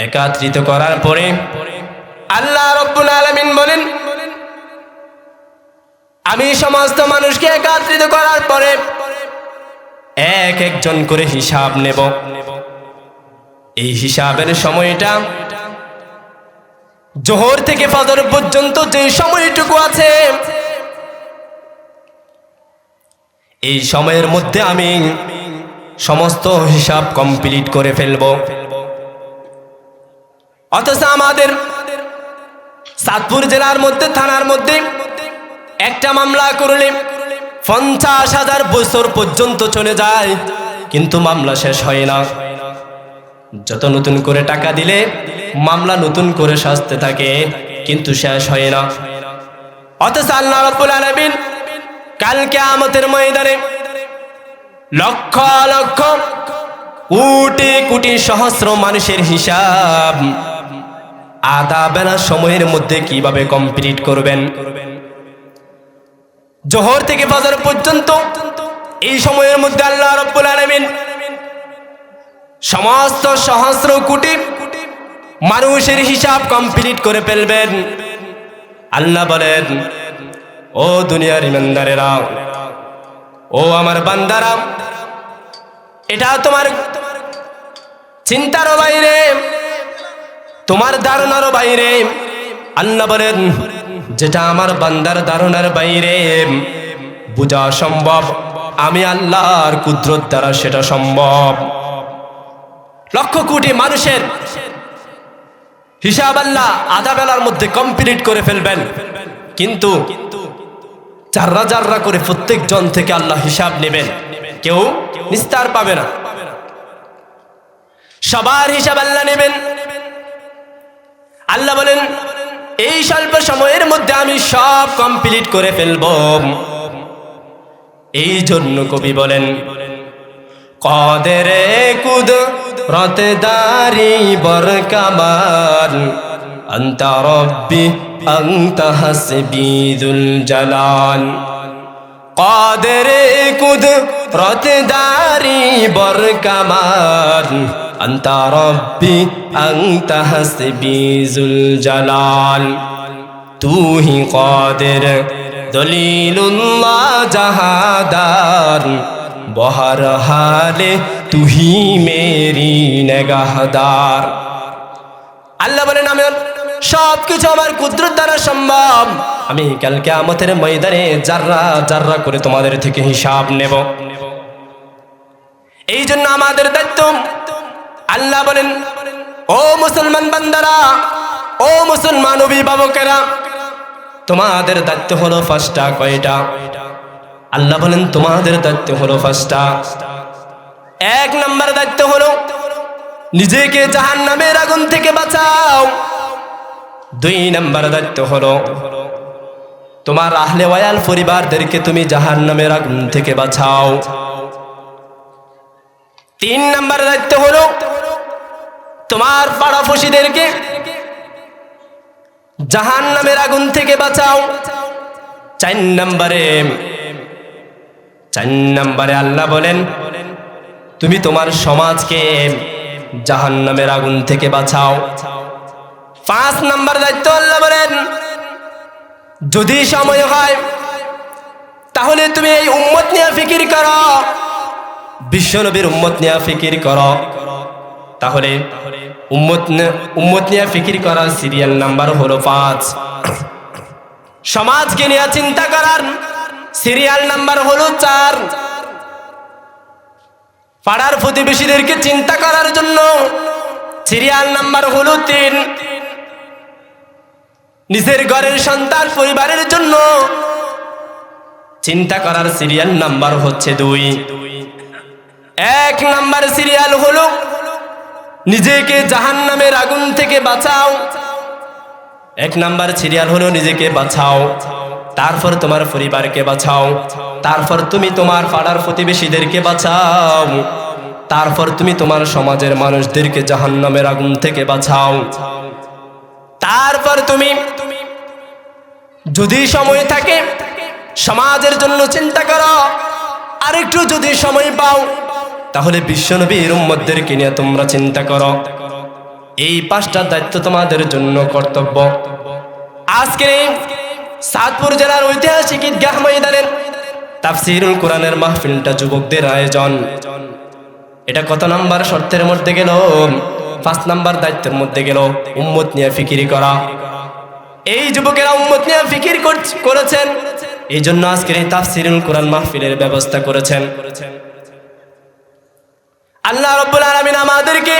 একত্রিত করার পরে আল্লাহ রাব্বুল আলামিন বলেন, আমি সমস্ত মানুষকে একত্রিত করার পরে এক একজন করে হিসাব নেব। এই হিসাবের সময়টা জোহর থেকে ফজর পর্যন্ত যে সময়টুকু আছে, এই সময়ের মধ্যে আমি সমস্ত হিসাব কমপ্লিট করে ফেলব। অথচ আমাদের চাঁদপুর জেলার মধ্যে, থানার মধ্যে একটা মামলা করলে 50,000 বছর পর্যন্ত চলে যায়, কিন্তু মামলা শেষ হয় না। যত নতুন করে টাকা দিলে মামলা নতুন করে সাজতে থাকে, কিন্তু শেষ হয় না। অথচ আল্লাহ রাব্বুল আলামিন কাল কিয়ামতের ময়দানে লক্ষ লক্ষ কোটি কোটি সহস্র মানুষের হিসাব আধা বেলা সময়ের মধ্যে কিভাবে কমপ্লিট করবেন। জোহর থেকে ফজর পর্যন্ত এই সময়ের মধ্যে আল্লাহ রাব্বুল আলামিন সমস্ত সহস্র কোটি মানুষের হিসাব কমপ্লিট করে ফেলবেন। আল্লাহ বলেন, ও দুনিয়ার ইমানদারেরা, ও আমার বান্দারা, এটা তোমার চিন্তার বাইরে, তোমার ধারণার বাইরে। আল্লাহ বলেন, যেটা আমার বান্দার ধারণার বাইরে বোঝা সম্ভব, আমি আল্লাহর কুদরত দ্বারা সেটা সম্ভব। লক্ষ কোটি মানুষের হিসাব আল্লাহ আধা বেলার মধ্যে কমপ্লিট করে ফেলবেন, কিন্তু জাররা জাররা করে প্রত্যেক জন থেকে আল্লাহ হিসাব নেবেন, কেউ নিস্তার পাবে না। সবার হিসাব আল্লাহ নেবেন। আল্লাহ বলেন, এই স্বল্প সময়ের মধ্যে আমি সব কমপ্লিট করে ফেলব। এই জন্য কবি বলেন, কাদেরে কুদরত দারি বরকামাল, আনতা রব্বি আনতা হাসবি যুল জালাল। কাদেরে কুদরত দারি বরকামাল, আনতা রব্বি আনতা হাসবি যুল জালাল। তু হি কাদের দলিলুল্লাহ জাহাদার, বহর হালে তুহি মেরি নেগাহদার। আল্লাহ বলেন, আমি সব কিছু আমার কুদরত দ্বারা সম্ভব। আমি কাল কিয়ামতের ময়দানে জাররা জাররা করে তোমাদের থেকে হিসাব নেব। এই জন্য আমাদের দায়িত্ব, আল্লাহ বলেন, ও মুসলমান বান্দারা, ও মুসলমান অভিভাবকেরা, তোমাদের দায়িত্ব হলো পাঁচটা। কয়টা? আল্লাহ বলেন, তোমাদের দায়িত্ব হলো পাঁচটা। এক নম্বর দায়িত্ব হলো নিজেকে জাহান্নামের আগুন থেকে বাঁচাও। দুই নম্বর দায়িত্ব হলো তোমার আহলে ওয়াল পরিবারদেরকে তুমি জাহান্নামের আগুন থেকে বাঁচাও। তিন নম্বর দায়িত্ব হলো তোমার পাড়াপড়শিদেরকে জাহান্নামের আগুন থেকে বাঁচাও। চার নম্বরে আল্লাহ বলেন, তুমি তোমার সমাজকে জাহান্নামের আগুন থেকে বাঁচাও। পাঁচ নম্বর দায়িত্ব আল্লাহ বলেন, যদি সময় হয় তাহলে তুমি এই উম্মত নিয়ে ফিকির করো, বিশ্বনবীর উম্মত নিয়ে ফিকির করো। তাহলে উম্মত নিয়ে ফিকির করার সিরিয়াল নাম্বার হলো 5। সমাজকে নিয়ে চিন্তা করার সিরিয়াল নাম্বার হলো 4। পাড়ার প্রতিবেশীদেরকে চিন্তা করার জন্য সিরিয়াল নাম্বার হলো 3। নিজের ঘরের সন্তান পরিবারের জন্য চিন্তা করার সিরিয়াল নাম্বার হচ্ছে 2। 1 নাম্বার সিরিয়াল হলো নিজেকে জাহান্নামের আগুন থেকে বাঁচাও। 1 নাম্বার সিরিয়াল হলো নিজেকে বাঁচাও। তারপর তোমার পরিবারকে বাঁচাও, তারপর তুমি তোমার পাড়ার প্রতিবেশীদেরকে বাঁচাও, তারপর তুমি তোমার সমাজের মানুষদেরকে জাহান্নামের আগুন থেকে বাঁচাও। তারপর তুমি যদি সময় থাকে সমাজের জন্য চিন্তা করো, আরেকটু যদি সময় পাও তাহলে বিশ্বনবীর উম্মতদেরকে নিয়ে তোমরা চিন্তা করো। এই 5টা দায়িত্ব তোমাদের জন্য কর্তব্য। আজকে সাতপুর জেলার ঐতিহাসিক ঈদগাহ ময়দানের তাফসীরুল কোরআনের মাহফিলটা যুবকদের আয়োজন। এটা কত নাম্বার শর্তের মধ্যে গেল? 5 নাম্বার দায়িত্বের মধ্যে গেল, উম্মত নিয়ে ফিকিরি করা। এই যুবকেরা উম্মত নিয়ে ফিকির করেছেন, এই জন্য আজকের এই তাফসীরুল কোরআন মাহফিলের ব্যবস্থা করেছেন। আল্লাহ রাব্বুল আলামিন আমাদেরকে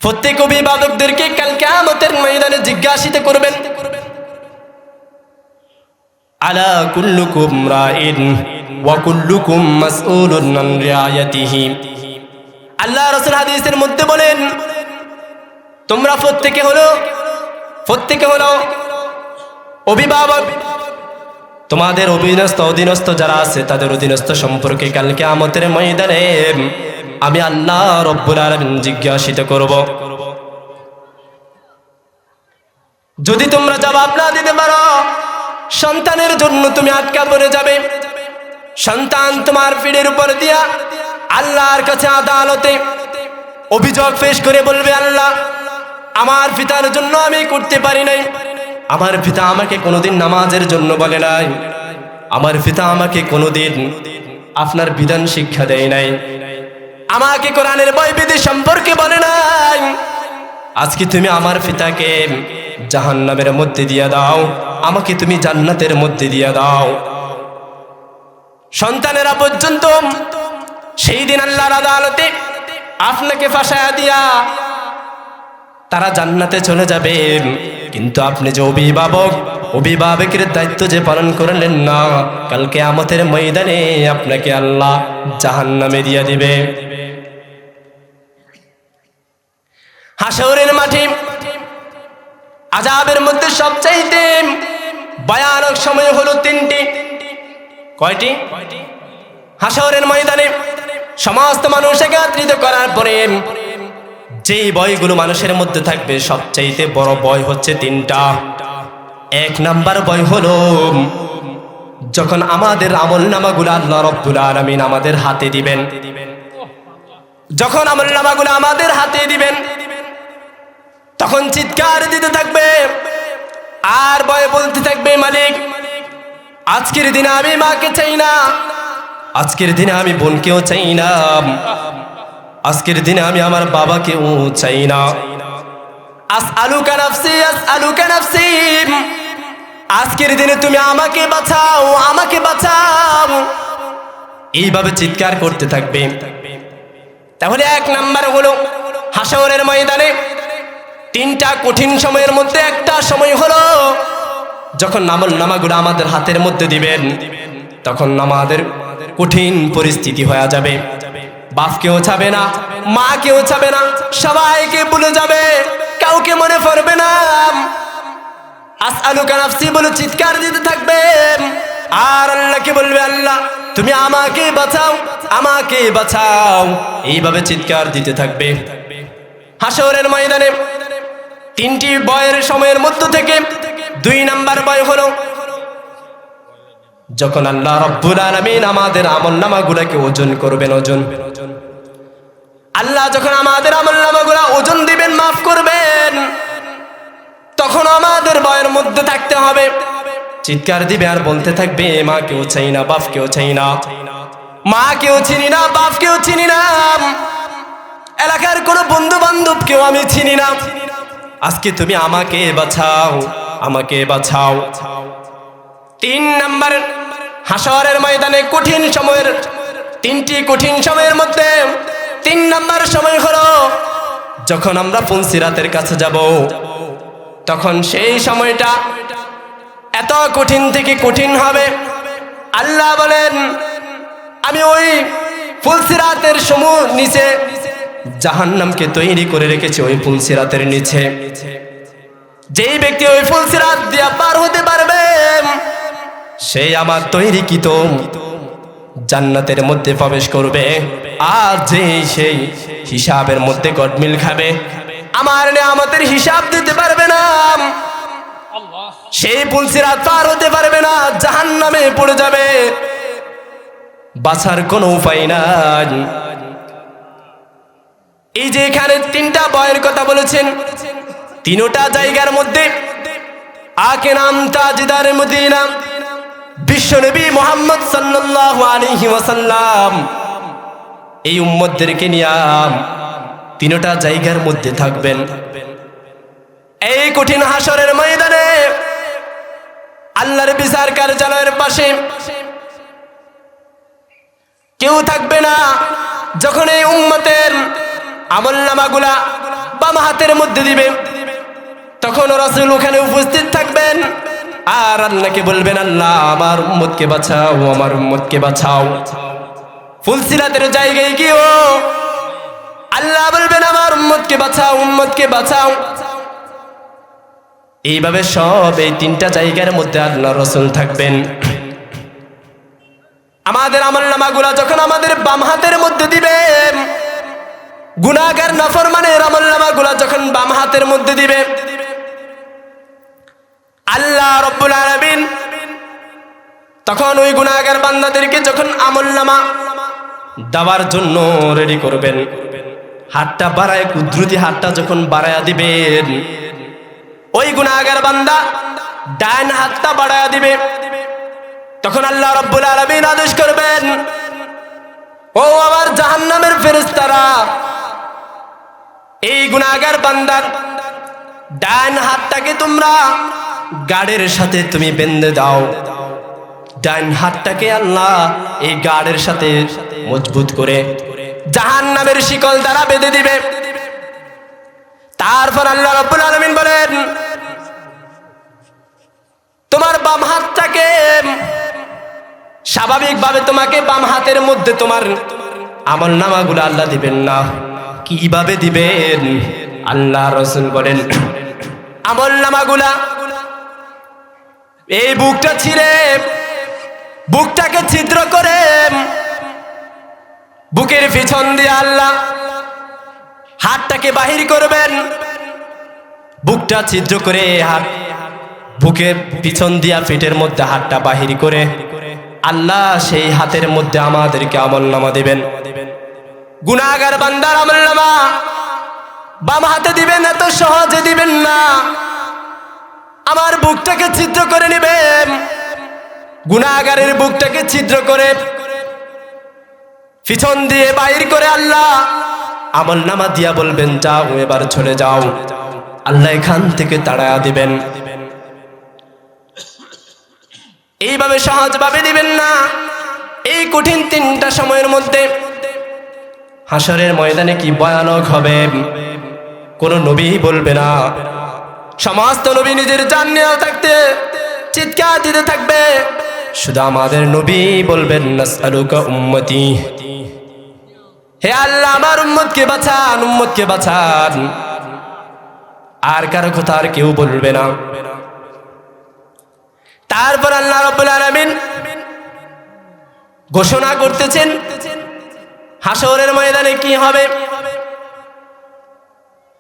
প্রত্যেক অভিভাবকদেরকে কাল কিয়ামতের ময়দানে জিজ্ঞাসিত করবেন, আলা কুল্লুকুম রাইন ওয়া কুল্লুকুম মাসউলুন আন রিআয়াতিহি। আল্লাহ রাসূল হাদিসের মধ্যে বলেন, তোমরা প্রত্যেকে হলো অভিভাবক। তোমাদের অধীনস্থ যারা আছে তাদের অধীনস্থ সম্পর্কে কাল কিয়ামতের ময়দানে আমি আল্লাহ রব্বুল আলামিন জিজ্ঞাসিত করব। যদি তোমরা জবাব না দিতে পারো, সন্তানের জন্য তুমি আটকা পড়ে যাবে। সন্তান তোমার পিঠের উপর দিয়া আল্লাহর কাছে আদালতে অভিযোগ পেশ করে বলবে, আল্লাহ, আমার পিতার জন্য আমি করতে পারি নাই, আমার পিতা আমাকে কোনোদিন নামাজের জন্য বলে নাই, আমার পিতা আমাকে কোনোদিন আপনার বিধান শিক্ষা দেয় নাই, আমাকে কোরআনের বইবিধি সম্পর্কে বলে নাই। আজকে তুমি আমার পিতাকে জাহান্নামের মধ্যে দিয়ে দাও, আমাকে তুমি জান্নাতের মধ্যে দিয়ে দাও। সন্তানেরা পর্যন্ত সেই দিন আল্লাহর আদালতে আপনাকে ফাঁসায়া দিয়া তারা জান্নাতে চলে যাবে, কিন্তু আপনি যে অভিভাবকের দায়িত্ব যে পালন করলেন না, কাল কিয়ামতের ময়দানে আপনাকে আল্লাহ জাহান্নামে দিয়ে দিবে। হাসরের মাঠে আযাবের মধ্যে সবচাইতে ভয়ানক সময় হলো 3টি। কয়টি? হাসরের ময়দানে সমস্ত মানুষ একত্রিত করার পরে যেই ভয়গুলো মানুষের মধ্যে থাকবে, সবচাইতে বড় ভয় হচ্ছে 3টা। 1 নাম্বার ভয় হলো যখন আমাদের আমলনামাগুলো আল্লাহ রাব্বুল আলামিন আমাদের হাতে দিবেন। যখন আমলনামাগুলো আমাদের হাতে দিবেন তখন চিৎকার দিতে থাকবে আর ভয়ে বলতে থাকবে, মালিক, আজকের দিনে আমি মাকে চাই না, আজকের দিনে আমি বোনকেও চাই না, আজকের দিনে আমি আমার বাবাকেও চাই না। আসআলুকা নাফসি আসআলুকা নাফসি, আজকের দিনে তুমি আমাকে বাঁচাও, আমাকে বাঁচাও, এইভাবে চিৎকার করতে থাকবে। তাহলে 1 নাম্বার হলো হাসরের ময়দানে 3টা কঠিন সময়ের মধ্যে একটা সময় হলো যখন আমলনামাগুলো আমাদের হাতের মধ্যে দিবেন, তখন আমাদের কঠিন পরিস্থিতি হয়ে যাবে। বাপকেও চাবে না, মাকেও চাবে না, সবাইকে ভুলে যাবে, কাউকে মনে পড়বে না। আসআলুকা নাফসি বলে চিৎকার দিতে থাকবে আর আল্লাহকে বলবে, আল্লাহ, তুমি আমাকে বাঁচাও, আমাকে বাঁচাও, এইভাবে চিৎকার দিতে থাকবে। হাসরের ময়দানে 3টি ভয়ের সময়ের মধ্য থেকে 2 নাম্বার ভয় হলো যখন আল্লাহ রাব্বুল আলামিন আমাদের আমলনামাগুলোকে ওজন করবেন। আল্লাহ যখন আমাদের আমলনামাগুলো ওজন দিবেন, মাফ করবেন, তখন আমাদের ভয়ের মধ্যে থাকতে হবে। চিৎকার দিবে আর বলতে থাকবে, মাকেও চাই না, বাপকেও চাই না, মাকেও চিনি না, বাপকেও চিনি না, এলাকার কোনো বন্ধু বান্ধবকেও আমি চিনি না, আজকে তুমি আমাকে বাঁচাও, আমাকে বাঁচাও। 3 নাম্বার হাসরের ময়দানে কঠিন সময়ের 3টি কঠিন সময়ের মধ্যে 3 নাম্বার সময় হলো যখন আমরা পুলসিরাতের কাছে যাব, তখন সেই সময়টা এত কঠিন থেকে কঠিন হবে। আল্লাহ বলেন, আমি ওই পুলসিরাতের নিচে জাহান্নামকে তৈরি করে রেখেছি, ওই পুলসিরাতের নিচে যেই ব্যক্তি ওই ফুলসিরাত দিয়া পার হতে পারবে সেই আমার তৈরিকৃত জান্নাতের মধ্যে প্রবেশ করবে। আর সেই হিসাবের মধ্যে গডমিল খাবে, আমার নিয়ামতের হিসাব দিতে পারবে না, সেই ফুলসিরাত পার হতে পারবে না, জাহান্নামে পড়ে যাবে, বাঁচার কোনো উপায় নাই। এই যে এখানে তিনটা ভয়ের কথা বলেছেন, তিনটা জায়গার মধ্যে আকে নাম তাজদার মদিনা বিশ্বনবী মুহাম্মদ সাল্লাল্লাহু আলাইহি ওয়াসাল্লাম এই উম্মতদেরকে নিয়ে তিনটা জায়গার মধ্যে থাকবেন। এই কঠিন হাসরের ময়দানে আল্লাহর বিচার কার্যালয়ের পাশে কেউ থাকবে না। যখন এই উম্মতের আমলনামাগুলা বাম হাতের মধ্যে দিবে, তখন রাসূল ওখানে উপস্থিত থাকবেন আর আল্লাহকে বলবেন, আল্লাহ আমার উম্মতকে বাঁচাও, আমার উম্মতকে বাঁচাও। ফুলসিরাতের জায়গায় গিয়েও আল্লাহ বলবেন, আমার উম্মতকে বাঁচাও, উম্মতকে বাঁচাও। এইভাবে সব এই তিনটা জায়গার মধ্যে আল্লাহ রাসূল থাকবেন। আমাদের আমলনামাগুলা যখন আমাদের বাম হাতের মধ্যে দিবে, গুনাহগার নাফরমানের আমলনামাগুলা যখন বাম হাতের মধ্যে দিবে, আল্লাহ রব্বুল আলামিন তখন ওই গুনাহগার বান্দাদেরকে যখন আমলনামা দেওয়ার জন্য রেডি করবেন, হাতটা বাড়ায়, কুদরতি হাতটা যখন বাড়ায়া দিবেন, ওই গুনাহগার বান্দা ডান হাতটা বাড়ায়া দিবে। তখন আল্লাহ রব্বুল আলামিন আদেশ করবেন, ও আমার জাহান্নামের ফেরেশতারা, এই গুনাহগার বান্দার ডান হাতটাকে তোমরা গাড়ের সাথে তুমি বেঁধে দাও। ডান হাতটাকে আল্লাহ এই গাড়ের সাথে মজবুত করে জাহান্নামের শিকল দ্বারা বেঁধে দিবে। তারপর আল্লাহ রাব্বুল আলামিন বলেন, তোমার বাম হাতটাকে স্বাভাবিকভাবে তোমাকে বাম হাতের মধ্যে তোমার আমলনামাগুলো আল্লাহ দিবেন না। কিভাবে দিবেন? আল্লাহ রাসূল বলেন, আমলনামাগুলা এই বুকটা ছিঁড়ে, বুকটাকে ছিদ্র করে বুকের পিছন দিয়ে আল্লাহ হাতটাকে বাহির করবেন। বুকটা ছিদ্র করে হাত বুকের পিছন দিয়া পেটের মধ্যে হাতটা বাহির করে আল্লাহ সেই হাতের মধ্যে আমাদেরকে আমলনামা দিবেন। গুনাহগার বান্দার আমলনামা বাম হাতে দিবেন, এত সহজে দিবেন না। আমার বুকটাকে ছিদ্র করে নেবেন, গুনাহগারের বুকটাকে ছিদ্র করে পিছন দিয়ে বাইর করে আল্লাহ আমলনামা দিয়া বলবেন, যাও এবার চলে যাও। আল্লাহ এখান থেকে তাড়ায়া দিবেন। এইভাবে সহজভাবে দিবেন না। এই কঠিন তিনটা সময়ের মধ্যে হাসরের ময়দানে কি ভয়ানক হবে কোন নবী বলবে না। সমস্ত নবী নিজের জান নিয়ে থাকতে চিৎকার দিতে থাকবে, শুধু আমাদের নবী বলবেন, নাসআলুকা উম্মতি, হে আল্লাহ আমার উম্মতকে বাঁচান, উম্মতকে বাঁচান। আর কারো কথা আর কেউ বলবে না। তারপর আল্লাহ রাব্বুল আলামিন ঘোষণা করতেছেন হাসরের ময়দানে কি হবে।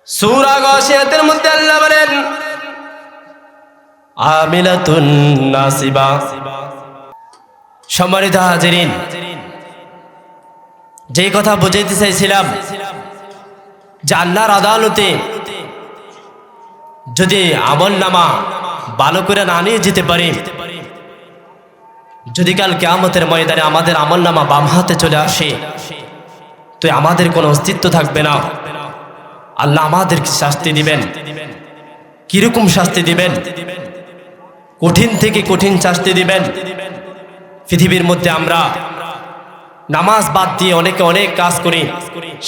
সূরা গাশিয়াতের মধ্যে আল্লাহ বলেন, আমিলাতুন নাসিবা। সম্মানিত হাজিরিন, যে কথা বুঝাইতে চাইছিলাম যে আল্লাহর আদালতে যদি আমলনামা ভালো করে না নিয়ে যেতে পারি, যদি কাল কিয়ামতের ময়দানে আমাদের আমলনামা বাম হাতে চলে আসে, তো আমাদের কোনো অস্তিত্ব থাকবে না। আল্লাহ আমাদেরকে শাস্তি দিবেন। কিরকম শাস্তি দিবেন? কঠিন থেকে কঠিন শাস্তি দিবেন। পৃথিবীর মধ্যে আমরা নামাজ বাদ দিয়ে অনেকে অনেক কাজ করি,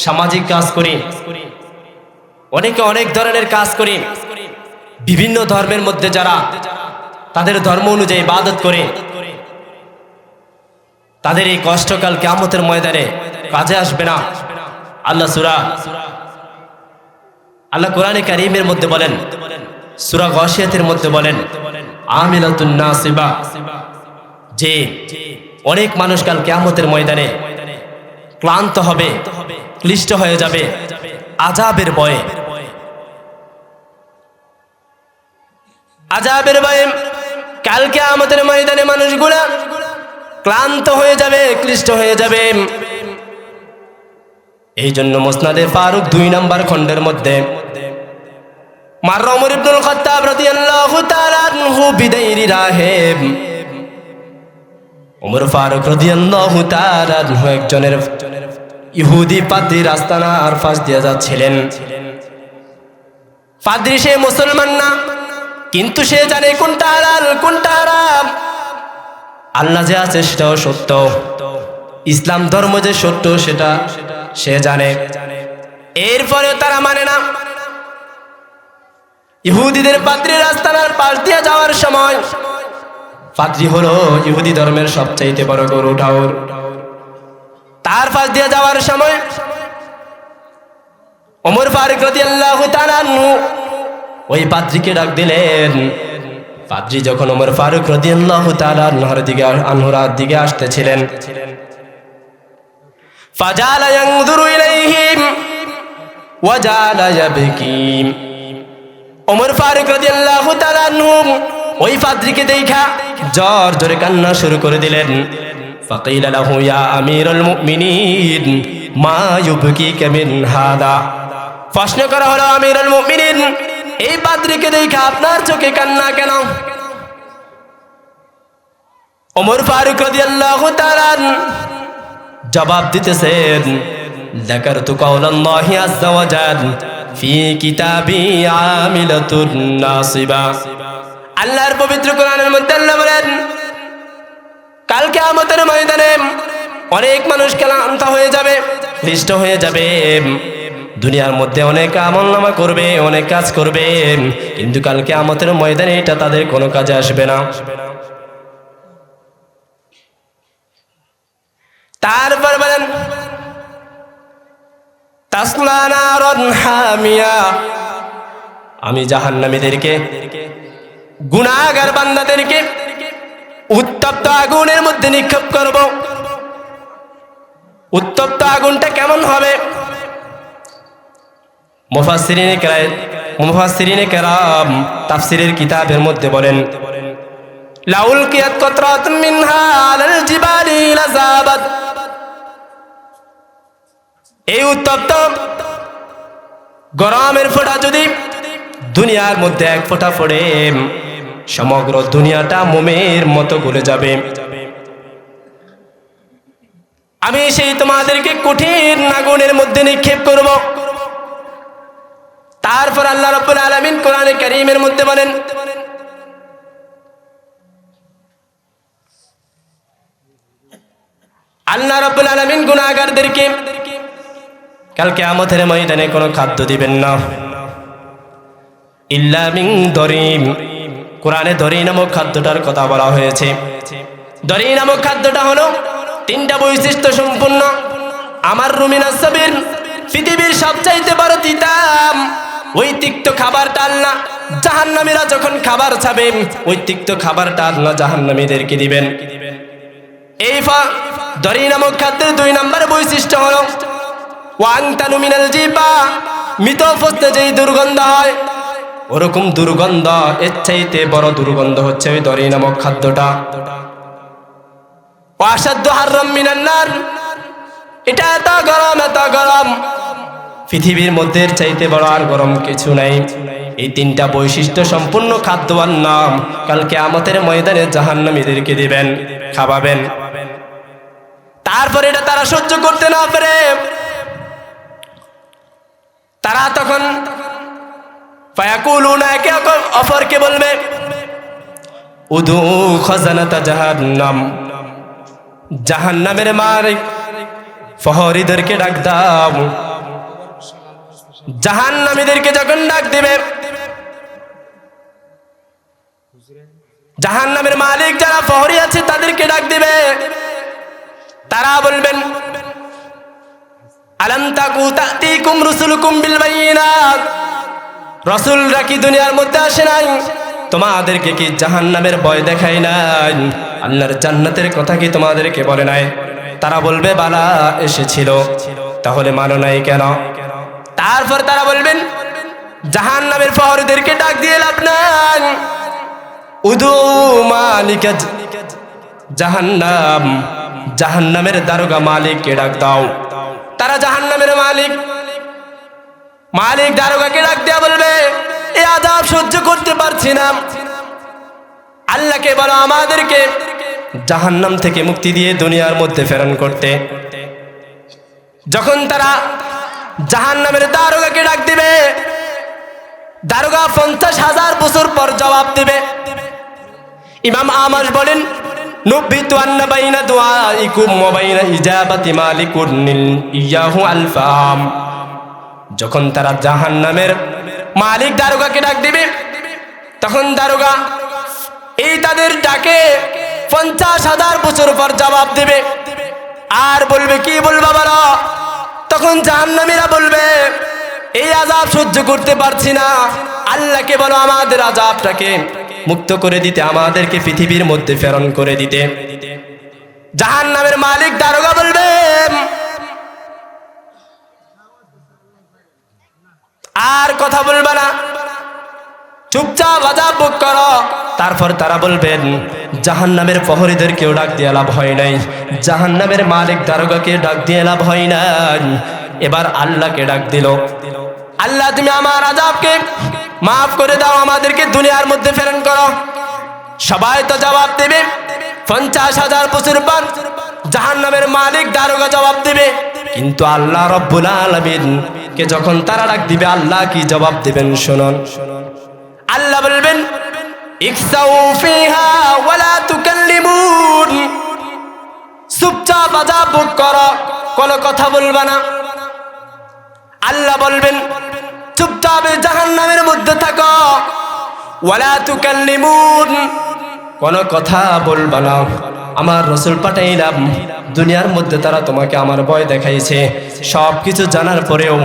সামাজিক কাজ করি, অনেকে অনেক ধরনের কাজ করি। বিভিন্ন ধর্মের মধ্যে যারা তাদের ধর্ম অনুযায়ী ইবাদত করে, তাদের এই কষ্টকাল কিয়ামতের ময়দানে কাজে আসবে না। আল্লাহ কোরআনে কারীমের মধ্যে বলেন, সূরা গাশিয়াতের মধ্যে বলেন আমিলাতুন নাসিবা, যে অনেক মানুষ কাল কিয়ামতের ময়দানে ক্লান্ত হবে, ক্লিষ্ট হয়ে যাবে আযাবের ভয়ে। আযাবের ভয়ে কাল কিয়ামতের ময়দানে মানুষগুলা ক্লান্ত হয়ে যাবে, ক্লিষ্ট হয়ে যাবে। এই জন্য মুসনাদে ফারুক 2 নম্বর খণ্ডের মধ্যে মাররা ওমর ইবনুল খাত্তাব রাদিয়াল্লাহু তাআলা আনহু বিদাইরি রাহেব, ওমর ফারুক রাদিয়াল্লাহু তাআলা আনহু একজনের ইহুদি পাদ্রী রাস্তানার পাশ দিয়ে যাচ্ছিলেন। পাদ্রী সে মুসলমান না, কিন্তু সে জানে কোনটা হালাল কোনটা হারাম। আল্লাহ যে আছে সেটাও সত্য, ইসলাম ধর্ম যে সত্য সেটা সে জানে, এরপরে তারা মানে না। ইহুদিদের পাদ্রী রাস্তানার পাশ দিয়ে যাওয়ার সময়, পাদ্রী হলো ইহুদি ধর্মের সবচাইতে বড় গরু ঠাউর, তার পাশ দিয়ে যাওয়ার সময় ওমর ফারুক রাদিয়াল্লাহু তাআলা আনহু ওই পাদ্রীকে ডাক দিলেন। পাদ্রী যখন ওমর ফারুক রাদিয়াল্লাহু তাআলা আনহুর দিকে আসতেছিলেন, ফাজালা ইয়ানজুরু ইলাইহিম ওয়া জালা ইয়াবকি, ওমর ফারুক রাদিয়াল্লাহু তাআলা আনহু ওই পাদ্রীকে দেখা জোর জোরে কান্না শুরু করে দিলেন। ফাকিলা লাহু ইয়া আমিরুল মুমিনিন মা ইউবকিকা মিন হাদা, প্রশ্ন করা হলো আমিরুল মুমিনিন এই পাদ্রীকে দেখা আপনার চোখে কান্না কেন? ওমর ফারুক রাদিয়াল্লাহু তাআলা জবাব দিতেছেন, যাকারতু কাওলাল্লাহি আযজা ওয়া জাল ফি কিতাবি আমিলাতুন নাসিবা। আল্লাহর পবিত্র কোরআনের মধ্যে আল্লাহ বলেন, কাল কিয়ামতের ময়দানে অনেক মানুষ ক্লান্ত হয়ে যাবে, ক্লিষ্ট হয়ে যাবে। দুনিয়ার মধ্যে অনেক আমলনামা করবে, অনেক কাজ করবে, কিন্তু কাল কিয়ামতের ময়দানে এটা তাদের কোনো কাজে আসবে না। তারপর বলেন তাসলা নারান হামিয়া, আমি জাহান্নামীদেরকে, গুনাহগার বান্দাদেরকে উত্তপ্ত আগুনের মধ্যে নিক্ষেপ করব। উত্তপ্ত আগুনটা কেমন হবে? মুফাসসিরিনে কেরাম তাফসীরের কিতাবের মধ্যে বলেন, লাউল কিয়াত কতরাতুম মিনহা আলাল জিবালি লাযাবাত, এই উত্তপ্ত গরমের ফোঁটা যদি দুনিয়ার মধ্যে এক ফোঁটা পড়ে, সমগ্র দুনিয়াটা মোমের মতো গলে যাবে। আমি সেই তোমাদেরকে কঠিন আগুনের মধ্যে নিক্ষেপ করব। তারপর আল্লাহ রাব্বুল আলামিন কোরআনে কারীমের মধ্যে বলেন, আল্লাহ রাব্বুল আলামিন গুনাহগারদেরকে কাল কিয়ামতের ময়দানে কোনো খাদ্য দিবেন না, ইল্লা মিন দরিম। কোরআনে দরি নামক খাদ্যটার কথা বলা হয়েছে। দরি নামক খাদ্যটা হলো 3টা বৈশিষ্ট্য সম্পূর্ণ। আমার রুমিনাস সাবির, পৃথিবীর সবচাইতে বড় তিতাম ওই তিক্ত খাবারটা আল্লাহ জাহান্নামীরা যখন খাবার খাবে, ওই তিক্ত খাবারটা আল্লাহ জাহান্নামীদেরকে দিবেন। এই দরি নামক খাদ্যের 2 নম্বর বৈশিষ্ট্য হলো ওয়াংতানু মিনাল জিবা, মৃত ফস্তে যেই দুর্গন্ধ হয়, ওরকম দুর্গন্ধ, এর চাইতে বড় দুর্গন্ধ হচ্ছে ওই দরি নামক খাদ্যটা। ওয়াশাদ্দু হাররাম মিনান নার, এটা এত গরম, এত গরম, পৃথিবীর মধ্যে এর চাইতে বড় আর গরম কিছু নাই। এই 3টা বৈশিষ্ট্য সম্পূর্ণ খাদ্যর নাম কাল কিয়ামতের ময়দানে জাহান্নামীদেরকে দিবেন, খাওয়াবেন। তারপরে এটা তারা সহ্য করতে না পারে, তারা তখন ফায়াকুলুনা, একে অপরকে বলবে, উদু খাজানাতা জাহান্নাম, জাহান্নামের মালিক প্রহরীদেরকে ডাক দাও। জাহান্নামীদেরকে যখন ডাক দিবে, জাহান্নামের মালিক যারা প্রহরী আছে তাদেরকে ডাক দিবে। তারা বলবেন, আলাম তাকু তাতিকুম রুসুলুকুম বিল বাইয়িনাত, রাসূলরা কি দুনিয়ার মধ্যে আসে নাই? তোমাদেরকে কি জাহান্নামের ভয় দেখায় নাই? আল্লাহর জান্নাতের কথা কি তোমাদেরকে বলে নাই? তারা বলবে বালা এসেছিল, তাহলে মানো নাই কেন? তারপর তারা বলবেন জাহান্নামের প্রহরীদেরকে ডাক দিয়ে লাভ নাই, উদু মালিকা জাহান্নাম, জাহান্নামের দারোগা মালিককে ডাক দাও। তারা জাহান্নামের মালিক দারোগাকে ডাক দেয়া বলবে এই আযাব সহ্য করতে পারছি না, আল্লাহকে বলো আমাদেরকে জাহান্নাম থেকে মুক্তি দিয়ে দুনিয়ার মধ্যে প্রেরণ করতে। যখন তারা জাহান্নামের দারোগাকে ডাক দিবে, দারোগা 50,000 বছর পর জবাব দিবে। ইমাম আমাশ বলেন নুবিতু আন্না বাইনা দুআইকুম ওয়া বাইনা ইজাবাতি মালিকুন ইয়াহু আলফাম। যখন তারা জাহান্নামের মালিক দারোগাকে ডাক দিবে, তখন দারোগা এই তাদের ডাকে 50,000 বছর পর জবাব দিবে। আর বলবে কি বলবা বলো? তখন জাহান্নামীরা বলবে এই আযাব সহ্য করতে পারছি না, আল্লাহকে বলো আমাদের আযাবটাকে মুক্ত করে দিতে, আমাদেরকে পৃথিবীর মধ্যে প্রেরণ করে দিতে। জাহান্নামের মালিক দারোগা বলবে আর কথা বলবা না, চুপচাপ আযাব ভোগ করো। তারপর তারা বলবেন জাহান্নামের প্রহরীদেরকেও ডাক দিয়ে লাভ হয় নাই, জাহান্নামের মালিক দারোগাকে ডাক দিয়ে লাভ হয় নাই। এবার আল্লাহকে ডাক দিল, আল্লাহ তুমি আমার আযাবকে মাফ করে দাও, আমাদেরকে দুনিয়ার মধ্যে প্রেরণ করো। সবাই তো জবাব দেবে 50,000 বছর পর জাহান্নামের মালিক দারোগা জবাব দেবে, কিন্তু আল্লাহ রব্বুল আলামিন কে যখন তারা ডাক দিবে আল্লাহ কি জবাব দিবেন শুনুন। আল্লাহ বলবেন ইকসাউ ফিহা ওয়ালা তুকাল্লিমুন, চুপচাপ আযাব ভোগ করো, কোনো কথা বলবা না। আল্লাহ বলবেন চুপচাপ জাহান্নামের মধ্যে থাকো, ওয়ালা তুকাল্লিমুন, কোনো কথা বলবা না। আমার রাসূল পাঠাইলাম দুনিয়ার মধ্যে, তারা তোমাকে আমার ভয় দেখাইছে, সব কিছু জানার পরেও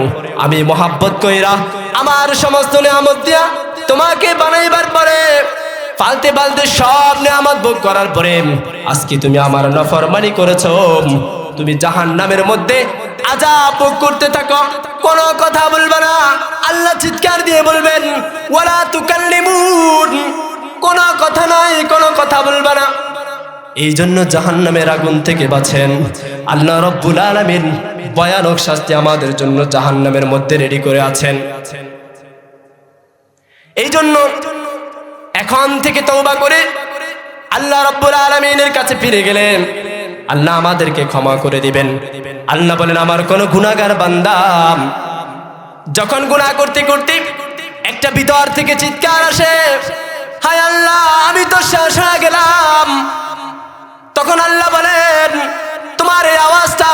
আমি মহাব্বত কইরা আমার সমস্ত নিয়ামত দিয়া তোমাকে বানাইবার পরে পালতে পালতে সব নিয়ামত ভোগ করার পরে আজকে তুমি আমার নাফরমানি করেছো, তুমি জাহান্নামের মধ্যে আযাব ভোগ করতে থাকো, কোনো কথা বলবে না। আল্লাহ চিৎকার দিয়ে বলবেন ওয়ালা তুকাল্লিমুন, কোনো কথা নাই, কোনো কথা বলবে না। এই জন্য জাহান্নামের আগুন থেকে বাঁচেন। আল্লাহ রব্বুল আলামিন ভয়ানক শাস্তি আমাদের জন্য জাহান্নামের মধ্যে রেডি করে আছেন। এই জন্য এখন থেকে তওবা করে আল্লাহ রব্বুল আলামিনের কাছে ফিরে গেলেন আল্লাহ আমাদেরকে ক্ষমা করে দিবেন। আল্লাহ বলেন আমার কোন গুনাহগার বান্দা যখন গুনাহ করতে করতে একটা ভিতর থেকে চিৎকার আসে, হায় আল্লাহ আমি তো শেষ হয়ে গেলাম, তখন আল্লাহ বলেন তোমার এই আওয়াজটা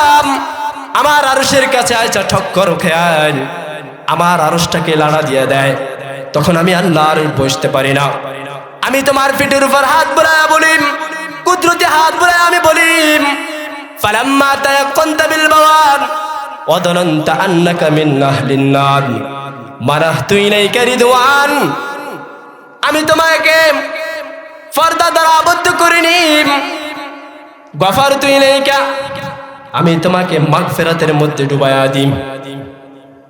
আমার আরশের কাছে আইসা ঠক্কর খেয়াল আমার আরশটাকে লাড়া দিয়ে দেয়। তখন আমি আল্লাহ আর বসতে পারি না, আমি তোমার পিঠের উপর হাত বুলায়া বলিম, কুদরতি হাত বুলায়া আমি বলিম ফালাম্মা তায়াক্কানতা বিল বাওয়ার ওয়া যানানতা আন্নাকা মিন আহলিন নার মারাহতু ইলাইকা রিদওয়ান, আমি তোমাকে পর্দা দ্বারা আবদ্ধ করে নিম, গফারতু ইলাইকা, আমি তোমাকে মাগফিরাতের মধ্যে ডুবায়া দিম,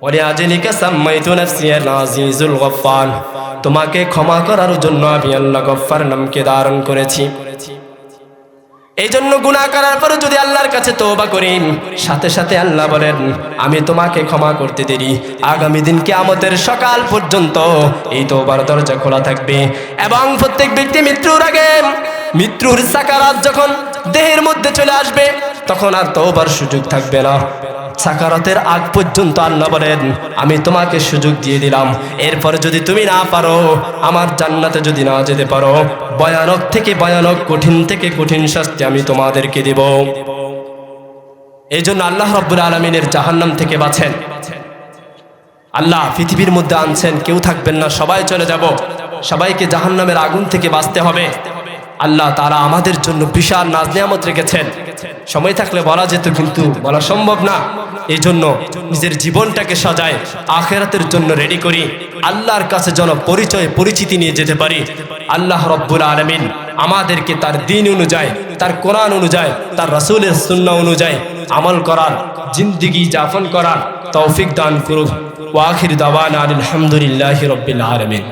ওরে আজলিকা সাম্মাইতু নাফসি আল আজিজুল গফফার, তোমাকে ক্ষমা করার জন্য আমি আল্লাহ গফফার নামকে ধারণ করেছি। এই জন্য গুনাহ করার পরে যদি আল্লাহর কাছে তওবা করি, সাথে সাথে আল্লাহ বলেন আমি তোমাকে ক্ষমা করতে দেরি, আগামী দিন কিয়ামতের সকাল পর্যন্ত এই তওবার দরজা খোলা থাকবে। এবং প্রত্যেক ব্যক্তি মৃত্যুর আগে, মৃত্যুর সাকারাত যখন দেহের মধ্যে চলে আসবে তখন আর তওবার সুযোগ থাকবে না। সাকারাতের আগ পর্যন্ত আল্লাহ বলেন আমি তোমাকে সুযোগ দিয়ে দিলাম, এরপরে যদি তুমি না পারো, আমার জান্নাতে যদি না যেতে পারো, ভয়ানক থেকে ভয়ানক, কঠিন থেকে কঠিন শাস্তি আমি তোমাদেরকে দেব। এই জন্য আল্লাহ রাব্বুল আলামিনের জাহান্নাম থেকে বাঁচেন। আল্লাহ পৃথিবীর মধ্যে আনছেন, কেউ থাকবেন না, সবাই চলে যাব, সবাইকে জাহান্নামের আগুন থেকে বাঁচতে হবে। আল্লাহ তাআলা আমাদের জন্য বিশাল নাজ নিয়ামত রেখেছেন। সময় থাকলে বলা যেত, কিন্তু বলা সম্ভব না। এই জন্য নিজের জীবনটাকে সাজায় আখিরাতের জন্য রেডি করি, আল্লাহর কাছে যেন পরিচিতি নিয়ে যেতে পারি। আল্লাহ রব্বুল আলামিন আমাদেরকে তার দ্বীন অনুযায়ী, তার কোরআন অনুযায়ী, তার রাসূলের সুন্নাহ অনুযায়ী আমল করার, জিন্দেগি যাপন করার তৌফিক দান করুক। ওয়া আখির দাওয়ানা আলহামদুলিল্লাহি রাব্বিল আলামিন।